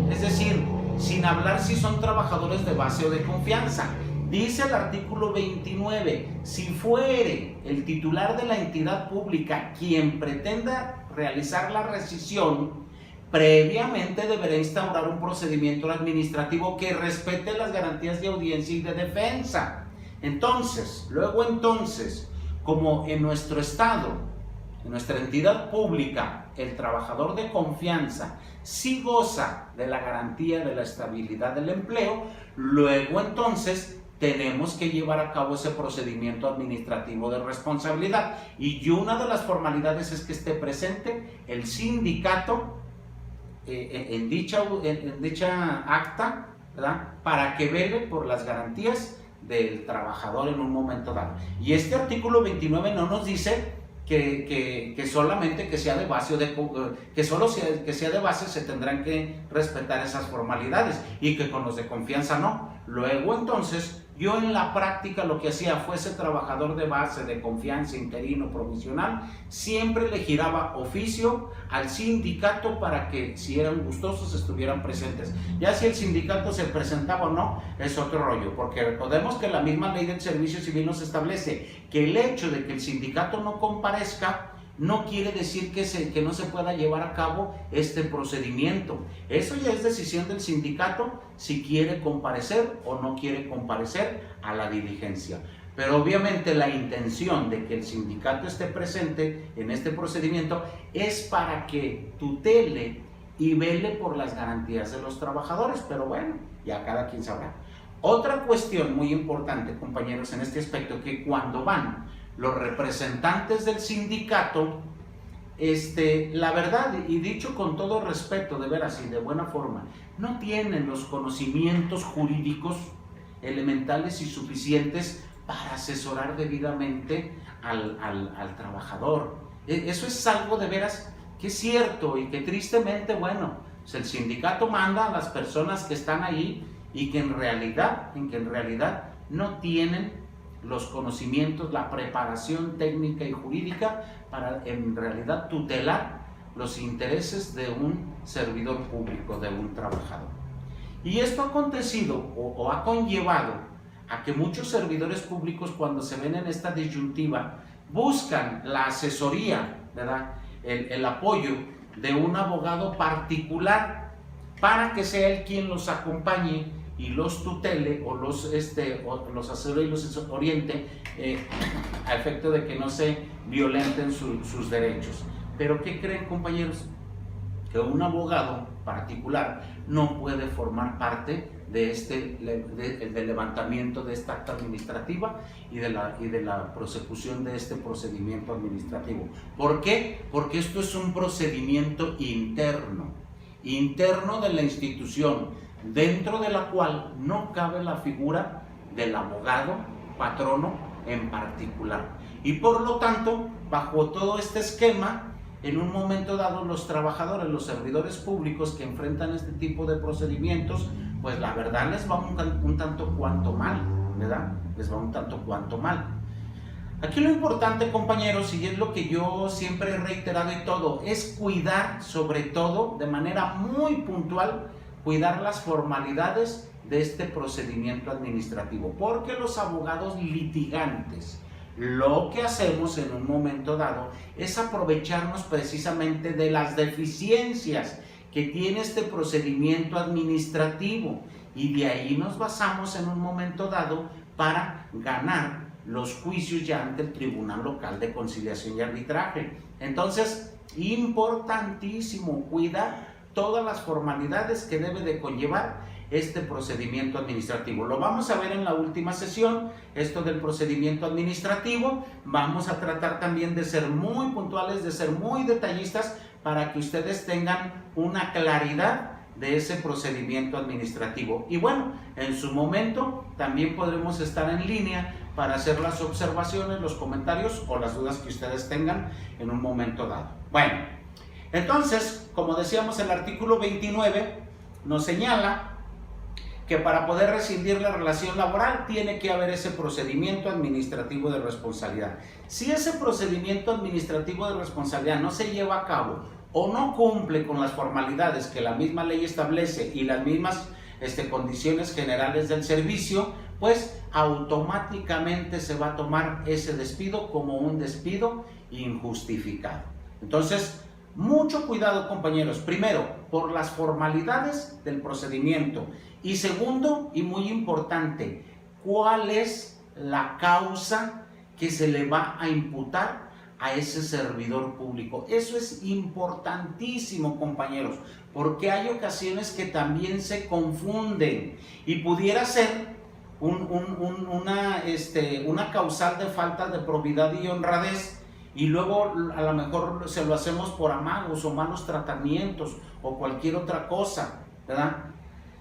es decir, sin hablar si son trabajadores de base o de confianza. Dice el artículo 29, si fuere el titular de la entidad pública quien pretenda realizar la rescisión, previamente deberá instaurar un procedimiento administrativo que respete las garantías de audiencia y de defensa. Entonces, como en nuestro estado, en nuestra entidad pública, el trabajador de confianza sí goza de la garantía de la estabilidad del empleo, luego entonces tenemos que llevar a cabo ese procedimiento administrativo de responsabilidad. Y una de las formalidades es que esté presente el sindicato en dicha acta, ¿verdad?, para que vele por las garantías del trabajador en un momento dado. Y este artículo 29 no nos dice que solamente que sea de base que sea de base se tendrán que respetar esas formalidades y que con los de confianza no. Luego entonces yo en la práctica lo que hacía, fuese trabajador de base, de confianza, interino, provisional, siempre le giraba oficio al sindicato para que, si eran gustosos, estuvieran presentes. Ya si el sindicato se presentaba o no, es otro rollo, porque recordemos que la misma ley del servicio civil nos establece que el hecho de que el sindicato no comparezca no quiere decir que no se pueda llevar a cabo este procedimiento. Eso ya es decisión del sindicato si quiere comparecer o no quiere comparecer a la diligencia. Pero obviamente la intención de que el sindicato esté presente en este procedimiento es para que tutele y vele por las garantías de los trabajadores, pero bueno, ya cada quien sabrá. Otra cuestión muy importante, compañeros, en este aspecto, que cuando van los representantes del sindicato, la verdad, y dicho con todo respeto, de veras y de buena forma, no tienen los conocimientos jurídicos elementales y suficientes para asesorar debidamente al trabajador. Eso es algo de veras que es cierto y que tristemente, bueno, pues el sindicato manda a las personas que están ahí y que en realidad no tienen los conocimientos, la preparación técnica y jurídica para en realidad tutelar los intereses de un servidor público, de un trabajador. Y esto ha acontecido o ha conllevado a que muchos servidores públicos, cuando se ven en esta disyuntiva, buscan la asesoría, ¿verdad?, el apoyo de un abogado particular para que sea él quien los acompañe y los tutele o los asesore y los oriente a efecto de que no se violenten sus derechos. Pero ¿qué creen, compañeros? Que un abogado particular no puede formar parte del levantamiento de esta acta administrativa y de la prosecución de este procedimiento administrativo. ¿Por qué? Porque esto es un procedimiento interno de la institución, dentro de la cual no cabe la figura del abogado patrono en particular. Y por lo tanto, bajo todo este esquema, en un momento dado los trabajadores, los servidores públicos que enfrentan este tipo de procedimientos, pues la verdad les va un tanto cuanto mal, ¿verdad? Les va un tanto cuanto mal. Aquí lo importante, compañeros, y es lo que yo siempre he reiterado y todo, es cuidar, sobre todo, de manera muy puntual, cuidar las formalidades de este procedimiento administrativo, porque los abogados litigantes lo que hacemos en un momento dado es aprovecharnos precisamente de las deficiencias que tiene este procedimiento administrativo y de ahí nos basamos en un momento dado para ganar los juicios ya ante el Tribunal Local de Conciliación y Arbitraje. Entonces, importantísimo cuidar todas las formalidades que debe de conllevar este procedimiento administrativo. Lo vamos a ver en la última sesión, esto del procedimiento administrativo. Vamos a tratar también de ser muy puntuales, de ser muy detallistas para que ustedes tengan una claridad de ese procedimiento administrativo. Y bueno, en su momento también podremos estar en línea para hacer las observaciones, los comentarios o las dudas que ustedes tengan en un momento dado. Bueno, entonces, como decíamos, el artículo 29 nos señala que para poder rescindir la relación laboral tiene que haber ese procedimiento administrativo de responsabilidad. Si ese procedimiento administrativo de responsabilidad no se lleva a cabo o no cumple con las formalidades que la misma ley establece y las mismas condiciones generales del servicio, pues automáticamente se va a tomar ese despido como un despido injustificado. Entonces, mucho cuidado, compañeros. Primero, por las formalidades del procedimiento. Y segundo, y muy importante, ¿cuál es la causa que se le va a imputar a ese servidor público? Eso es importantísimo, compañeros, porque hay ocasiones que también se confunden y pudiera ser una causal de falta de probidad y honradez, y luego a lo mejor se lo hacemos por amagos o malos tratamientos o cualquier otra cosa, ¿verdad?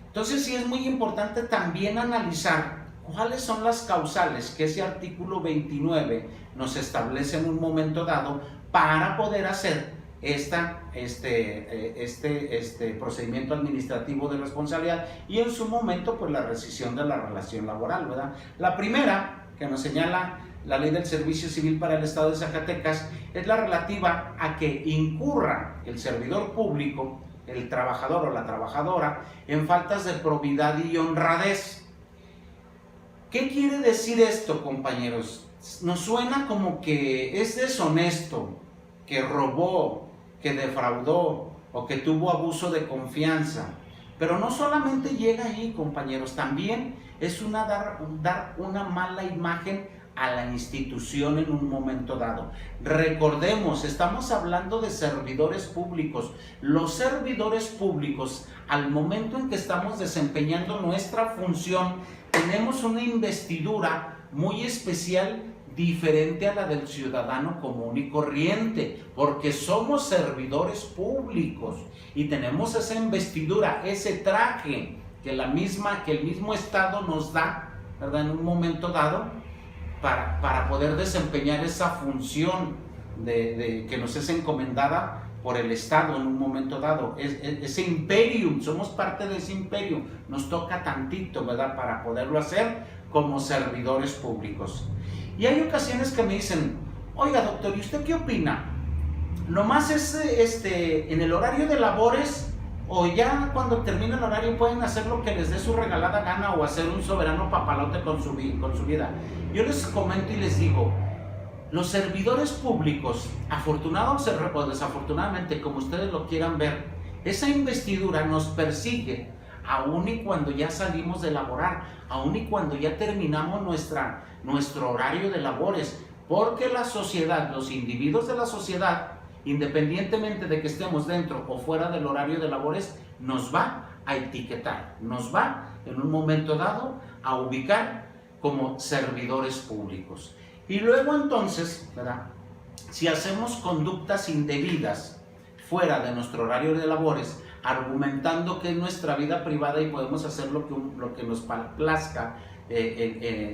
Entonces sí es muy importante también analizar cuáles son las causales que ese artículo 29 nos establece en un momento dado para poder hacer este procedimiento administrativo de responsabilidad y en su momento pues la rescisión de la relación laboral, ¿verdad? La primera que nos señala la Ley del Servicio Civil para el Estado de Zacatecas es la relativa a que incurra el servidor público, el trabajador o la trabajadora, en faltas de probidad y honradez. ¿Qué quiere decir esto, compañeros? Nos suena como que es deshonesto, que robó, que defraudó o que tuvo abuso de confianza. Pero no solamente llega ahí, compañeros, también es dar una mala imagen a la institución en un momento dado. Recordemos, estamos hablando de servidores públicos. Los servidores públicos, al momento en que estamos desempeñando nuestra función, tenemos una investidura muy especial, diferente a la del ciudadano común y corriente, porque somos servidores públicos y tenemos esa investidura, ese traje que el mismo Estado nos da, ¿verdad?, en un momento dado, para poder desempeñar esa función que nos es encomendada por el Estado en un momento dado. Ese imperium, somos parte de ese imperio, nos toca tantito, ¿verdad?, para poderlo hacer como servidores públicos. Y hay ocasiones que me dicen, oiga doctor, ¿y usted qué opina? ¿Nomás es en el horario de labores o ya cuando termine el horario pueden hacer lo que les dé su regalada gana o hacer un soberano papalote con su vida? Yo les comento y les digo, los servidores públicos, afortunados o desafortunadamente, como ustedes lo quieran ver, esa investidura nos persigue aún y cuando ya salimos de laborar, aún y cuando ya terminamos nuestro horario de labores, porque la sociedad, los individuos de la sociedad, independientemente de que estemos dentro o fuera del horario de labores, nos va a etiquetar, nos va en un momento dado a ubicar como servidores públicos. Y luego entonces, ¿verdad?, si hacemos conductas indebidas fuera de nuestro horario de labores, argumentando que es nuestra vida privada y podemos hacer lo que nos plazca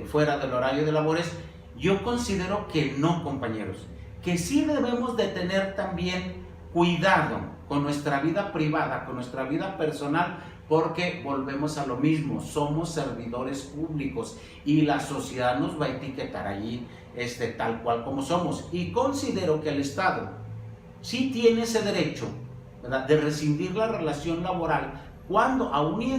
fuera del horario de labores, yo considero que no, compañeros, que sí debemos de tener también cuidado con nuestra vida privada, con nuestra vida personal, porque volvemos a lo mismo, somos servidores públicos y la sociedad nos va a etiquetar allí tal cual como somos. Y considero que el Estado sí tiene ese derecho, ¿verdad?, de rescindir la relación laboral cuando aún y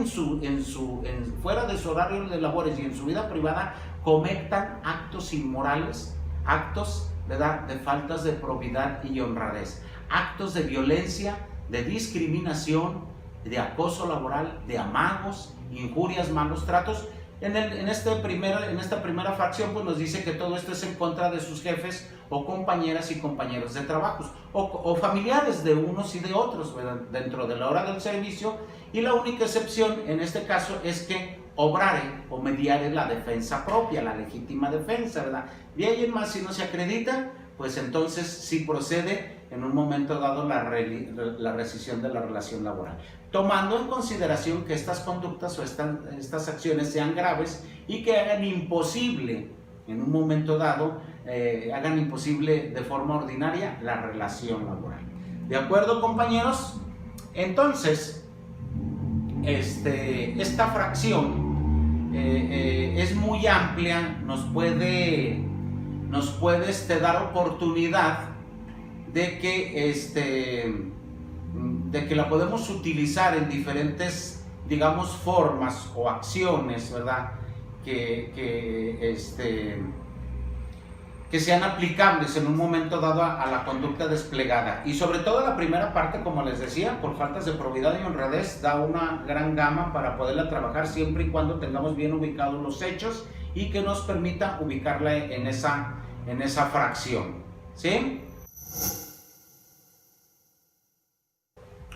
fuera de su horario de labores y en su vida privada cometan actos inmorales, actos, ¿verdad?, de faltas de probidad y honradez, actos de violencia, de discriminación, de acoso laboral, de amagos, injurias, malos tratos. En esta primera fracción pues nos dice que todo esto es en contra de sus jefes o compañeras y compañeros de trabajos o familiares de unos y de otros, ¿verdad?, dentro de la hora del servicio, y la única excepción en este caso es que obrare o mediare la defensa propia, la legítima defensa, ¿verdad? De ahí en más, si no se acredita, pues entonces sí procede en un momento dado la rescisión de la relación laboral, tomando en consideración que estas conductas o estas acciones sean graves y que hagan imposible, en un momento dado, hagan imposible de forma ordinaria la relación laboral. ¿De acuerdo, compañeros? Entonces, esta fracción es muy amplia, nos puede dar oportunidad de que la podemos utilizar en diferentes, digamos, formas o acciones, ¿verdad?, que sean aplicables en un momento dado a la conducta desplegada. Y sobre todo la primera parte, como les decía, por faltas de probidad y honradez, da una gran gama para poderla trabajar siempre y cuando tengamos bien ubicados los hechos y que nos permita ubicarla en esa fracción, ¿sí?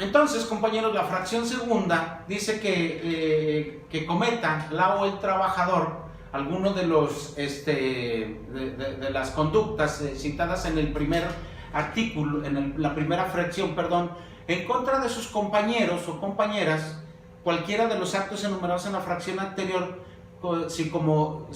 Entonces, compañeros, la fracción segunda dice que cometa la o el trabajador alguno de los de las conductas citadas en el primer artículo, la primera fracción, perdón, en contra de sus compañeros o compañeras, cualquiera de los actos enumerados en la fracción anterior, si como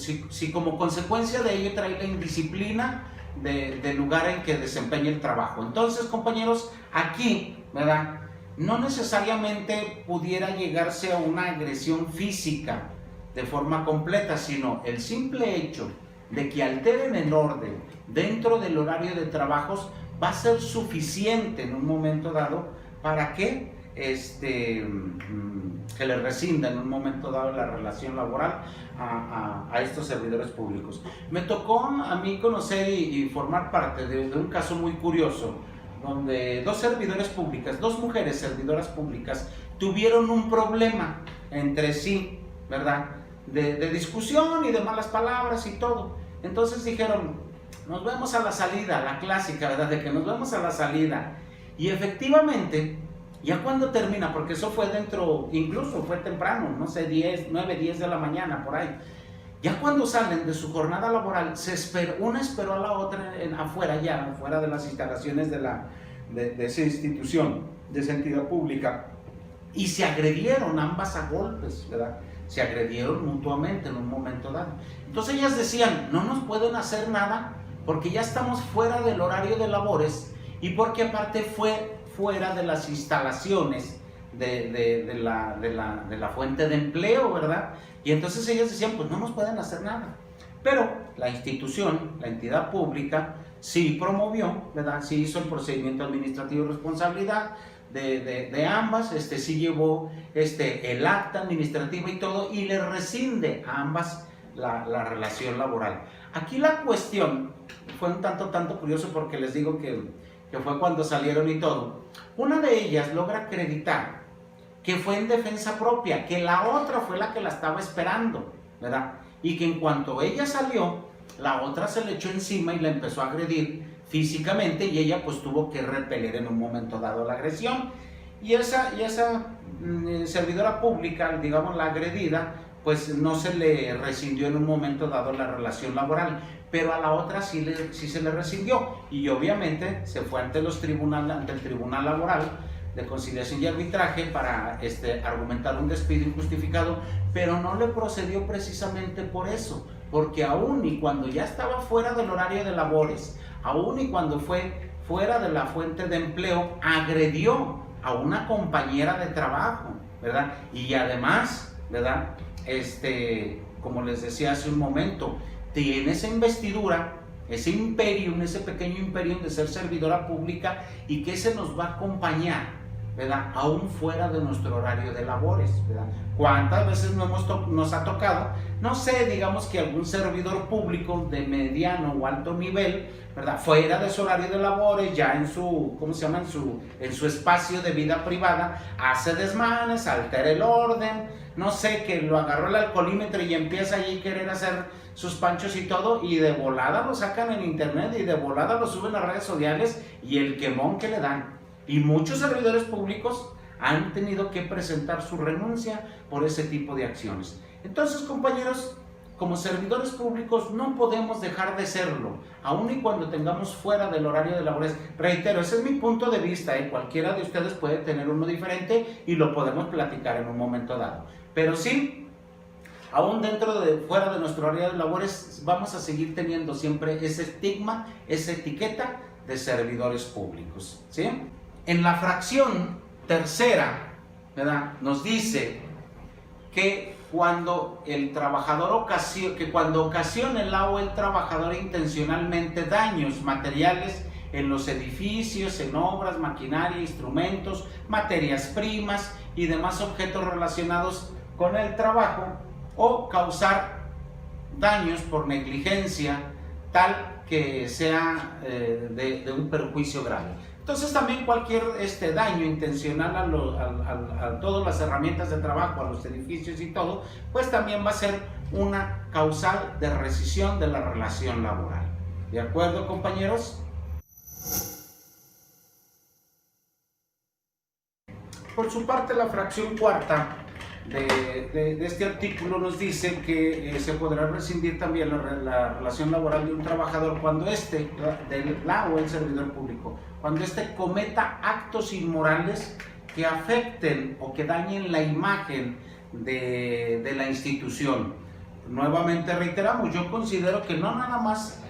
consecuencia de ello trae la indisciplina del lugar en que desempeña el trabajo. Entonces, compañeros, aquí, ¿verdad?, no necesariamente pudiera llegarse a una agresión física de forma completa, sino el simple hecho de que alteren el orden dentro del horario de trabajos va a ser suficiente en un momento dado para que le rescinda en un momento dado la relación laboral a estos servidores públicos. Me tocó a mí conocer y formar parte de un caso muy curioso, donde dos mujeres servidoras públicas tuvieron un problema entre sí, ¿verdad?, de discusión y de malas palabras y todo. Entonces dijeron, nos vemos a la salida, la clásica, ¿verdad?, de que nos vemos a la salida. Y efectivamente, ya cuando termina, porque eso fue incluso fue temprano, no sé, 9, 10 de la mañana, por ahí. Ya cuando salen de su jornada laboral, una esperó a la otra afuera de las instalaciones de esa institución, de esa entidad pública, y se agredieron ambas a golpes, ¿verdad? Se agredieron mutuamente en un momento dado. Entonces ellas decían, no nos pueden hacer nada porque ya estamos fuera del horario de labores y porque aparte fue fuera de las instalaciones de la fuente de empleo, ¿verdad? Y entonces ellas decían, pues no nos pueden hacer nada. Pero la institución, la entidad pública, sí promovió, ¿verdad?, sí hizo el procedimiento administrativo de responsabilidad de ambas, sí llevó el acta administrativa y todo, y le rescinde a ambas la relación laboral. Aquí la cuestión fue un tanto curioso, porque les digo que fue cuando salieron y todo. Una de ellas logra acreditar que fue en defensa propia, que la otra fue la que la estaba esperando, ¿verdad?, y que en cuanto ella salió, la otra se le echó encima y la empezó a agredir físicamente, y ella pues tuvo que repeler en un momento dado la agresión. Y esa servidora pública, digamos la agredida, pues no se le rescindió en un momento dado la relación laboral, pero a la otra sí se le rescindió, y obviamente se fue ante el Tribunal Laboral de Conciliación y Arbitraje para argumentar un despido injustificado, pero no le procedió precisamente por eso, porque aún y cuando ya estaba fuera del horario de labores, aún y cuando fue fuera de la fuente de empleo, agredió a una compañera de trabajo, ¿verdad? Y además, ¿verdad?, como les decía hace un momento, tiene esa investidura, ese imperio, ese pequeño imperio de ser servidora pública, y que se nos va a acompañar, ¿verdad? Aún fuera de nuestro horario de labores, ¿verdad? ¿Cuántas veces nos ha tocado? No sé, digamos que algún servidor público de mediano o alto nivel, ¿verdad? Fuera de su horario de labores, ya en su, ¿cómo se llama? En su espacio de vida privada, hace desmanes, altera el orden, no sé, que lo agarró el alcoholímetro y empieza allí a querer hacer sus panchos y todo, y de volada lo sacan en internet y de volada lo suben a redes sociales y el quemón que le dan. Y muchos servidores públicos han tenido que presentar su renuncia por ese tipo de acciones. Entonces, compañeros, como servidores públicos no podemos dejar de serlo, aun y cuando tengamos fuera del horario de labores. Reitero, ese es mi punto de vista, cualquiera de ustedes puede tener uno diferente y lo podemos platicar en un momento dado. Pero sí, aún fuera de nuestro horario de labores, vamos a seguir teniendo siempre ese estigma, esa etiqueta de servidores públicos, ¿sí? En la fracción tercera, ¿verdad? Nos dice que cuando el trabajador ocasiona el trabajador intencionalmente daños materiales en los edificios, en obras, maquinaria, instrumentos, materias primas y demás objetos relacionados con el trabajo, o causar daños por negligencia tal que sea de un perjuicio grave. Entonces también cualquier daño intencional a todas las herramientas de trabajo, a los edificios y todo, pues también va a ser una causal de rescisión de la relación laboral. ¿De acuerdo, compañeros? Por su parte, la fracción cuarta de este artículo nos dice que se podrá rescindir también la relación laboral de un trabajador cuando el servidor público, cuando cometa actos inmorales que afecten o que dañen la imagen de la institución. Nuevamente reiteramos, yo considero que no nada más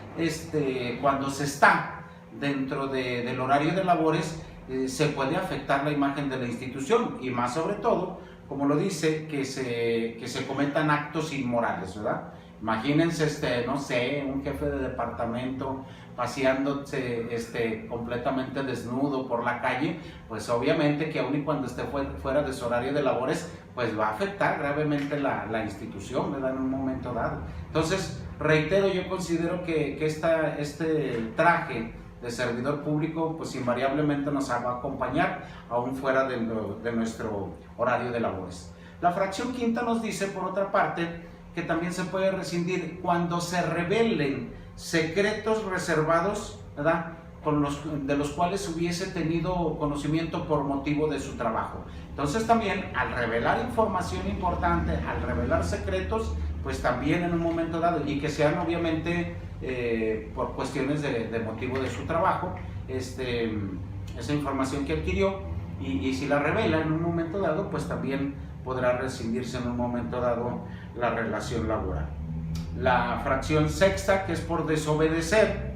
cuando se está dentro del horario de labores se puede afectar la imagen de la institución, y más sobre todo, como lo dice, que se cometan actos inmorales, ¿verdad? Imagínense, no sé, un jefe de departamento paseándose completamente desnudo por la calle, pues obviamente que aun y cuando esté fuera de su horario de labores, pues va a afectar gravemente la institución, ¿verdad? En un momento dado. Entonces, reitero, yo considero que este traje de servidor público, pues invariablemente nos va a acompañar aún fuera de nuestro horario de labores. La fracción quinta nos dice, por otra parte, que también se puede rescindir cuando se revelen secretos reservados, ¿verdad?, de los cuales hubiese tenido conocimiento por motivo de su trabajo. Entonces también, al revelar información importante, al revelar secretos, pues también en un momento dado, y que sean obviamente por cuestiones de motivo de su trabajo, esa información que adquirió, y si la revela en un momento dado, pues también podrá rescindirse en un momento dado la relación laboral. La fracción sexta, que es por desobedecer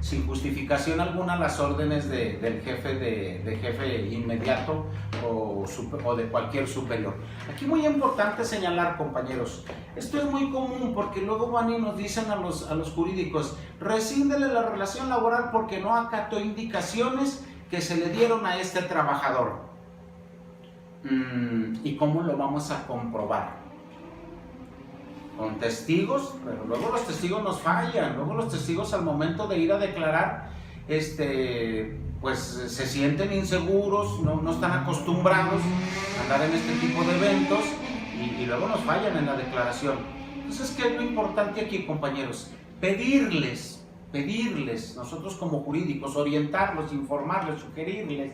sin justificación alguna las órdenes del jefe inmediato o de cualquier superior. Aquí muy importante señalar, compañeros, esto es muy común porque luego van y nos dicen a los jurídicos: rescíndele la relación laboral porque no acató indicaciones que se le dieron a este trabajador. ¿Y cómo lo vamos a comprobar? Con testigos, pero luego los testigos nos fallan, luego los testigos al momento de ir a declarar, pues se sienten inseguros, no están acostumbrados a andar en este tipo de eventos y luego nos fallan en la declaración. Entonces, ¿qué es lo importante aquí, compañeros? Pedirles, nosotros como jurídicos, orientarlos, informarles, sugerirles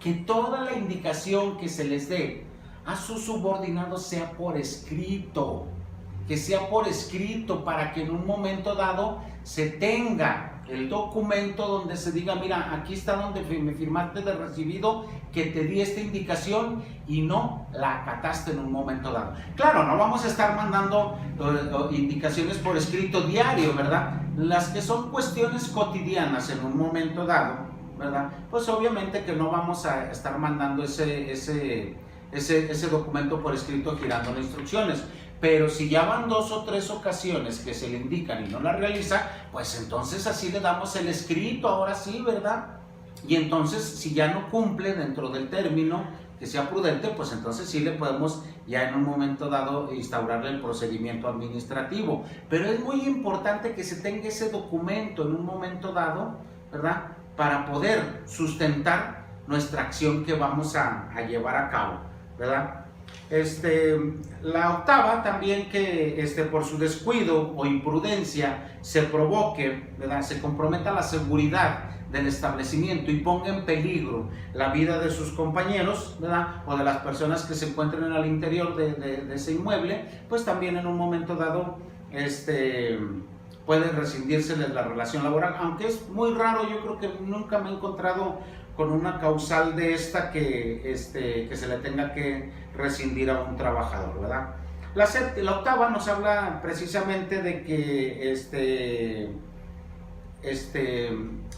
que toda la indicación que se les dé a sus subordinados sea por escrito, que sea por escrito, para que en un momento dado se tenga el documento donde se diga: mira, aquí está donde me firmaste de recibido que te di esta indicación y no la acataste en un momento dado. Claro, no vamos a estar mandando indicaciones por escrito diario, ¿verdad? Las que son cuestiones cotidianas en un momento dado, ¿verdad? Pues obviamente que no vamos a estar mandando ese documento por escrito girando las instrucciones. Pero si ya van 2 o 3 ocasiones que se le indican y no la realiza, pues entonces así le damos el escrito, ahora sí, ¿verdad? y entonces si ya no cumple dentro del término que sea prudente, pues entonces sí le podemos ya en un momento dado instaurarle el procedimiento administrativo. Pero es muy importante que se tenga ese documento en un momento dado, ¿verdad?, para poder sustentar nuestra acción que vamos a llevar a cabo, ¿verdad? La octava también, que por su descuido o imprudencia se provoque, ¿verdad?, se comprometa la seguridad del establecimiento y ponga en peligro la vida de sus compañeros, ¿verdad?, o de las personas que se encuentren al interior de ese inmueble, pues también en un momento dado puede rescindírseles la relación laboral, aunque es muy raro. Yo creo que nunca me he encontrado con una causal de esta que se le tenga que rescindir a un trabajador, ¿verdad? La octava nos habla precisamente de que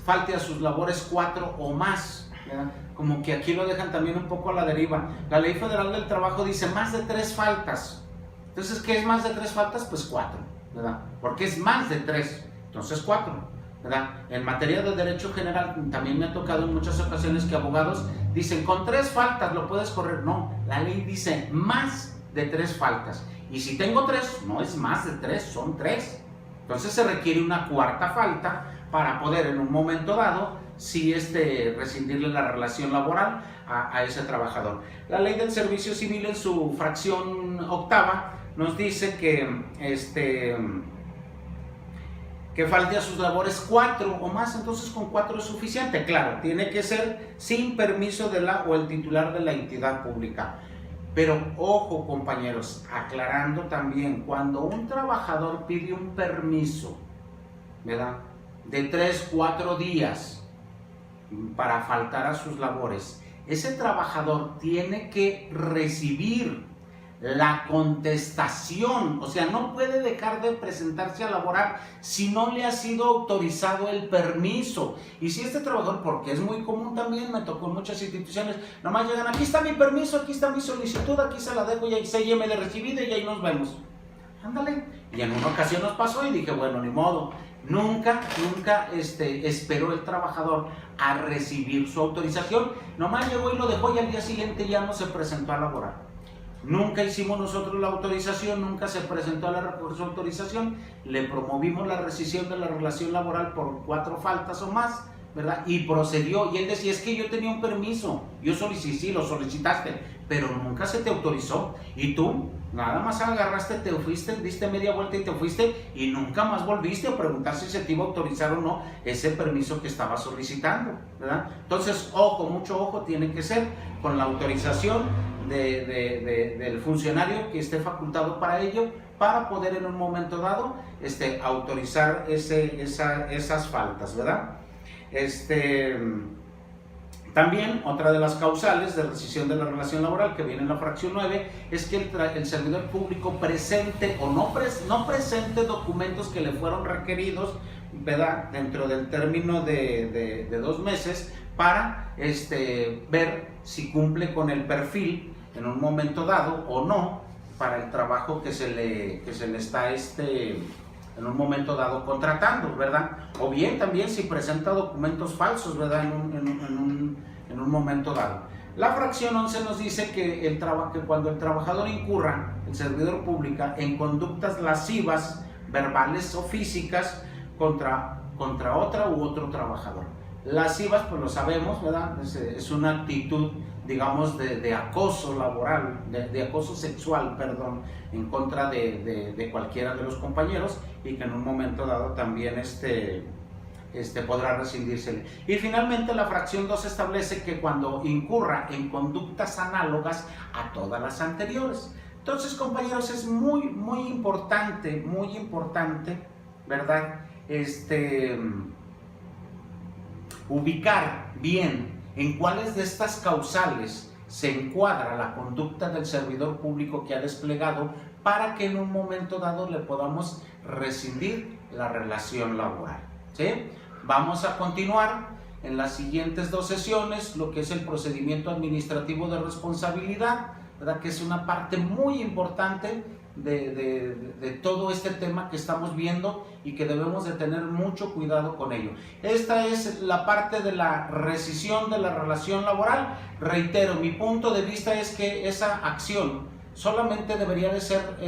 falte a sus labores 4 o más, ¿verdad? Como que aquí lo dejan también un poco a la deriva. La Ley Federal del Trabajo dice más de 3 faltas. Entonces, ¿qué es más de 3 faltas? Pues 4, ¿verdad? Porque es más de 3, entonces 4, ¿verdad? En materia de derecho general también me ha tocado en muchas ocasiones que abogados dicen con 3 faltas lo puedes correr. No, la ley dice más de 3 faltas. Y si tengo 3, no es más de 3, son 3. Entonces se requiere una 4ª falta para poder en un momento dado sí rescindirle la relación laboral a ese trabajador. La Ley del Servicio Civil en su fracción octava nos dice que falte a sus labores 4 o más. Entonces con 4 es suficiente. Claro, tiene que ser sin permiso de la o el titular de la entidad pública. Pero ojo, compañeros, aclarando también, cuando un trabajador pide un permiso, ¿verdad?, de 3, 4 días para faltar a sus labores, ese trabajador tiene que recibir la contestación, o sea, no puede dejar de presentarse a laborar si no le ha sido autorizado el permiso. Y si este trabajador, porque es muy común también, me tocó en muchas instituciones, nomás llegan, aquí está mi permiso, aquí está mi solicitud, aquí se la dejo y ahí se llame de recibido y ahí nos vemos. Ándale. Y en una ocasión nos pasó y dije, bueno, ni modo. Nunca esperó el trabajador a recibir su autorización, nomás llegó y lo dejó y al día siguiente ya no se presentó a laborar. Nunca hicimos nosotros la autorización, nunca se presentó su autorización, le promovimos la rescisión de la relación laboral por 4 faltas o más, ¿verdad? Y procedió, y él decía, es que yo tenía un permiso, yo solicité, sí, lo solicitaste, pero nunca se te autorizó, y tú nada más agarraste, te fuiste, diste media vuelta y te fuiste, y nunca más volviste a preguntar si se te iba a autorizar o no ese permiso que estaba solicitando, ¿verdad? Entonces, ojo, mucho ojo, tiene que ser con la autorización del funcionario que esté facultado para ello, para poder en un momento dado autorizar esas faltas, ¿verdad? También otra de las causales de rescisión de la relación laboral que viene en la fracción 9 es que el servidor público presente o no presente documentos que le fueron requeridos, ¿verdad?, dentro del término de 2 meses para ver si cumple con el perfil en un momento dado o no para el trabajo que se le está en un momento dado contratando, ¿verdad? O bien también si presenta documentos falsos, ¿verdad?, en un momento dado. La fracción 11 nos dice que cuando el trabajador incurra, el servidor público, en conductas lascivas, verbales o físicas contra otra u otro trabajador. Lascivas, pues lo sabemos, ¿verdad? Es una actitud, digamos, de acoso laboral, de acoso sexual, perdón, en contra de cualquiera de los compañeros, y que en un momento dado también podrá rescindírsele. Y finalmente la fracción 2 establece que cuando incurra en conductas análogas a todas las anteriores. Entonces, compañeros, es muy importante, ¿verdad?, ubicar bien en cuáles de estas causales se encuadra la conducta del servidor público que ha desplegado para que en un momento dado le podamos rescindir la relación laboral, ¿sí? Vamos a continuar en las siguientes 2 sesiones lo que es el procedimiento administrativo de responsabilidad, ¿verdad?, que es una parte muy importante de todo este tema que estamos viendo y que debemos de tener mucho cuidado con ello. Esta es la parte de la rescisión de la relación laboral. Reitero, mi punto de vista es que esa acción solamente debería de ser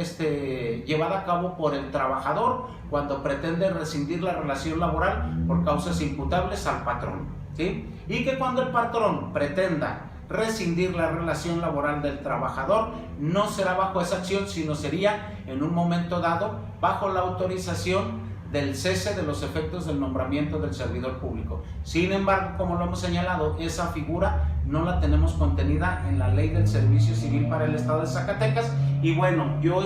llevada a cabo por el trabajador cuando pretende rescindir la relación laboral por causas imputables al patrón, ¿sí? Y que cuando el patrón pretenda rescindir la relación laboral del trabajador, no será bajo esa acción, sino sería en un momento dado bajo la autorización del cese de los efectos del nombramiento del servidor público. Sin embargo, como lo hemos señalado, esa figura no la tenemos contenida en la Ley del Servicio Civil para el Estado de Zacatecas. Y bueno, yo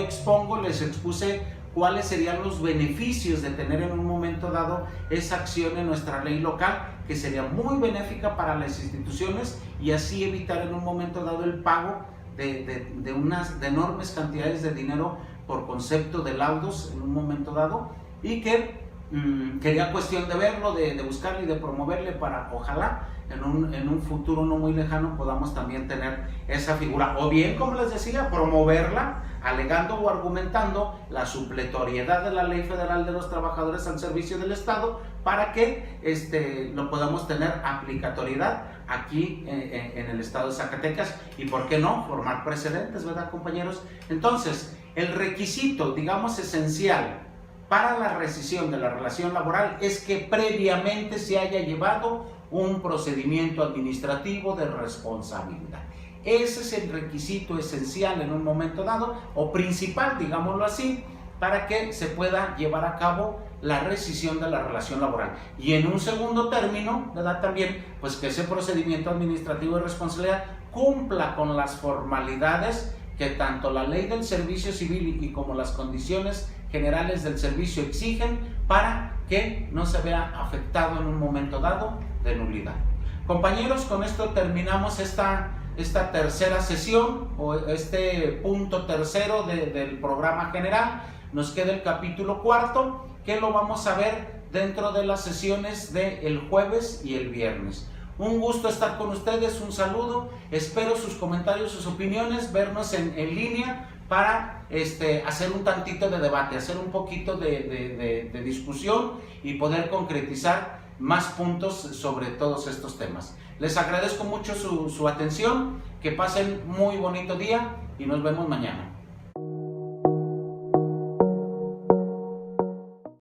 les expuse cuáles serían los beneficios de tener en un momento dado esa acción en nuestra ley local, que sería muy benéfica para las instituciones y así evitar en un momento dado el pago de unas enormes cantidades de dinero por concepto de laudos en un momento dado, y que quería cuestión de verlo, de buscarle y de promoverle para ojalá en un futuro no muy lejano podamos también tener esa figura, o bien, como les decía, promoverla alegando o argumentando la supletoriedad de la Ley Federal de los Trabajadores al servicio del Estado para que lo podamos tener aplicatoriedad aquí en el Estado de Zacatecas y, ¿por qué no?, formar precedentes, ¿verdad, compañeros? Entonces, el requisito, digamos, esencial para la rescisión de la relación laboral es que previamente se haya llevado un procedimiento administrativo de responsabilidad. Ese es el requisito esencial en un momento dado, o principal, digámoslo así, para que se pueda llevar a cabo la rescisión de la relación laboral. Y en un segundo término, ¿verdad?, también, pues que ese procedimiento administrativo de responsabilidad cumpla con las formalidades que tanto la Ley del Servicio Civil y como las condiciones generales del servicio exigen para que no se vea afectado en un momento dado de nulidad. Compañeros, con esto terminamos esta tercera sesión o este punto tercero del programa general. Nos queda el capítulo cuarto, que lo vamos a ver dentro de las sesiones del jueves y el viernes. Un gusto estar con ustedes, un saludo, espero sus comentarios, sus opiniones, vernos en línea para hacer un tantito de debate, hacer un poquito de discusión y poder concretizar más puntos sobre todos estos temas. Les agradezco mucho su atención, que pasen muy bonito día y nos vemos mañana.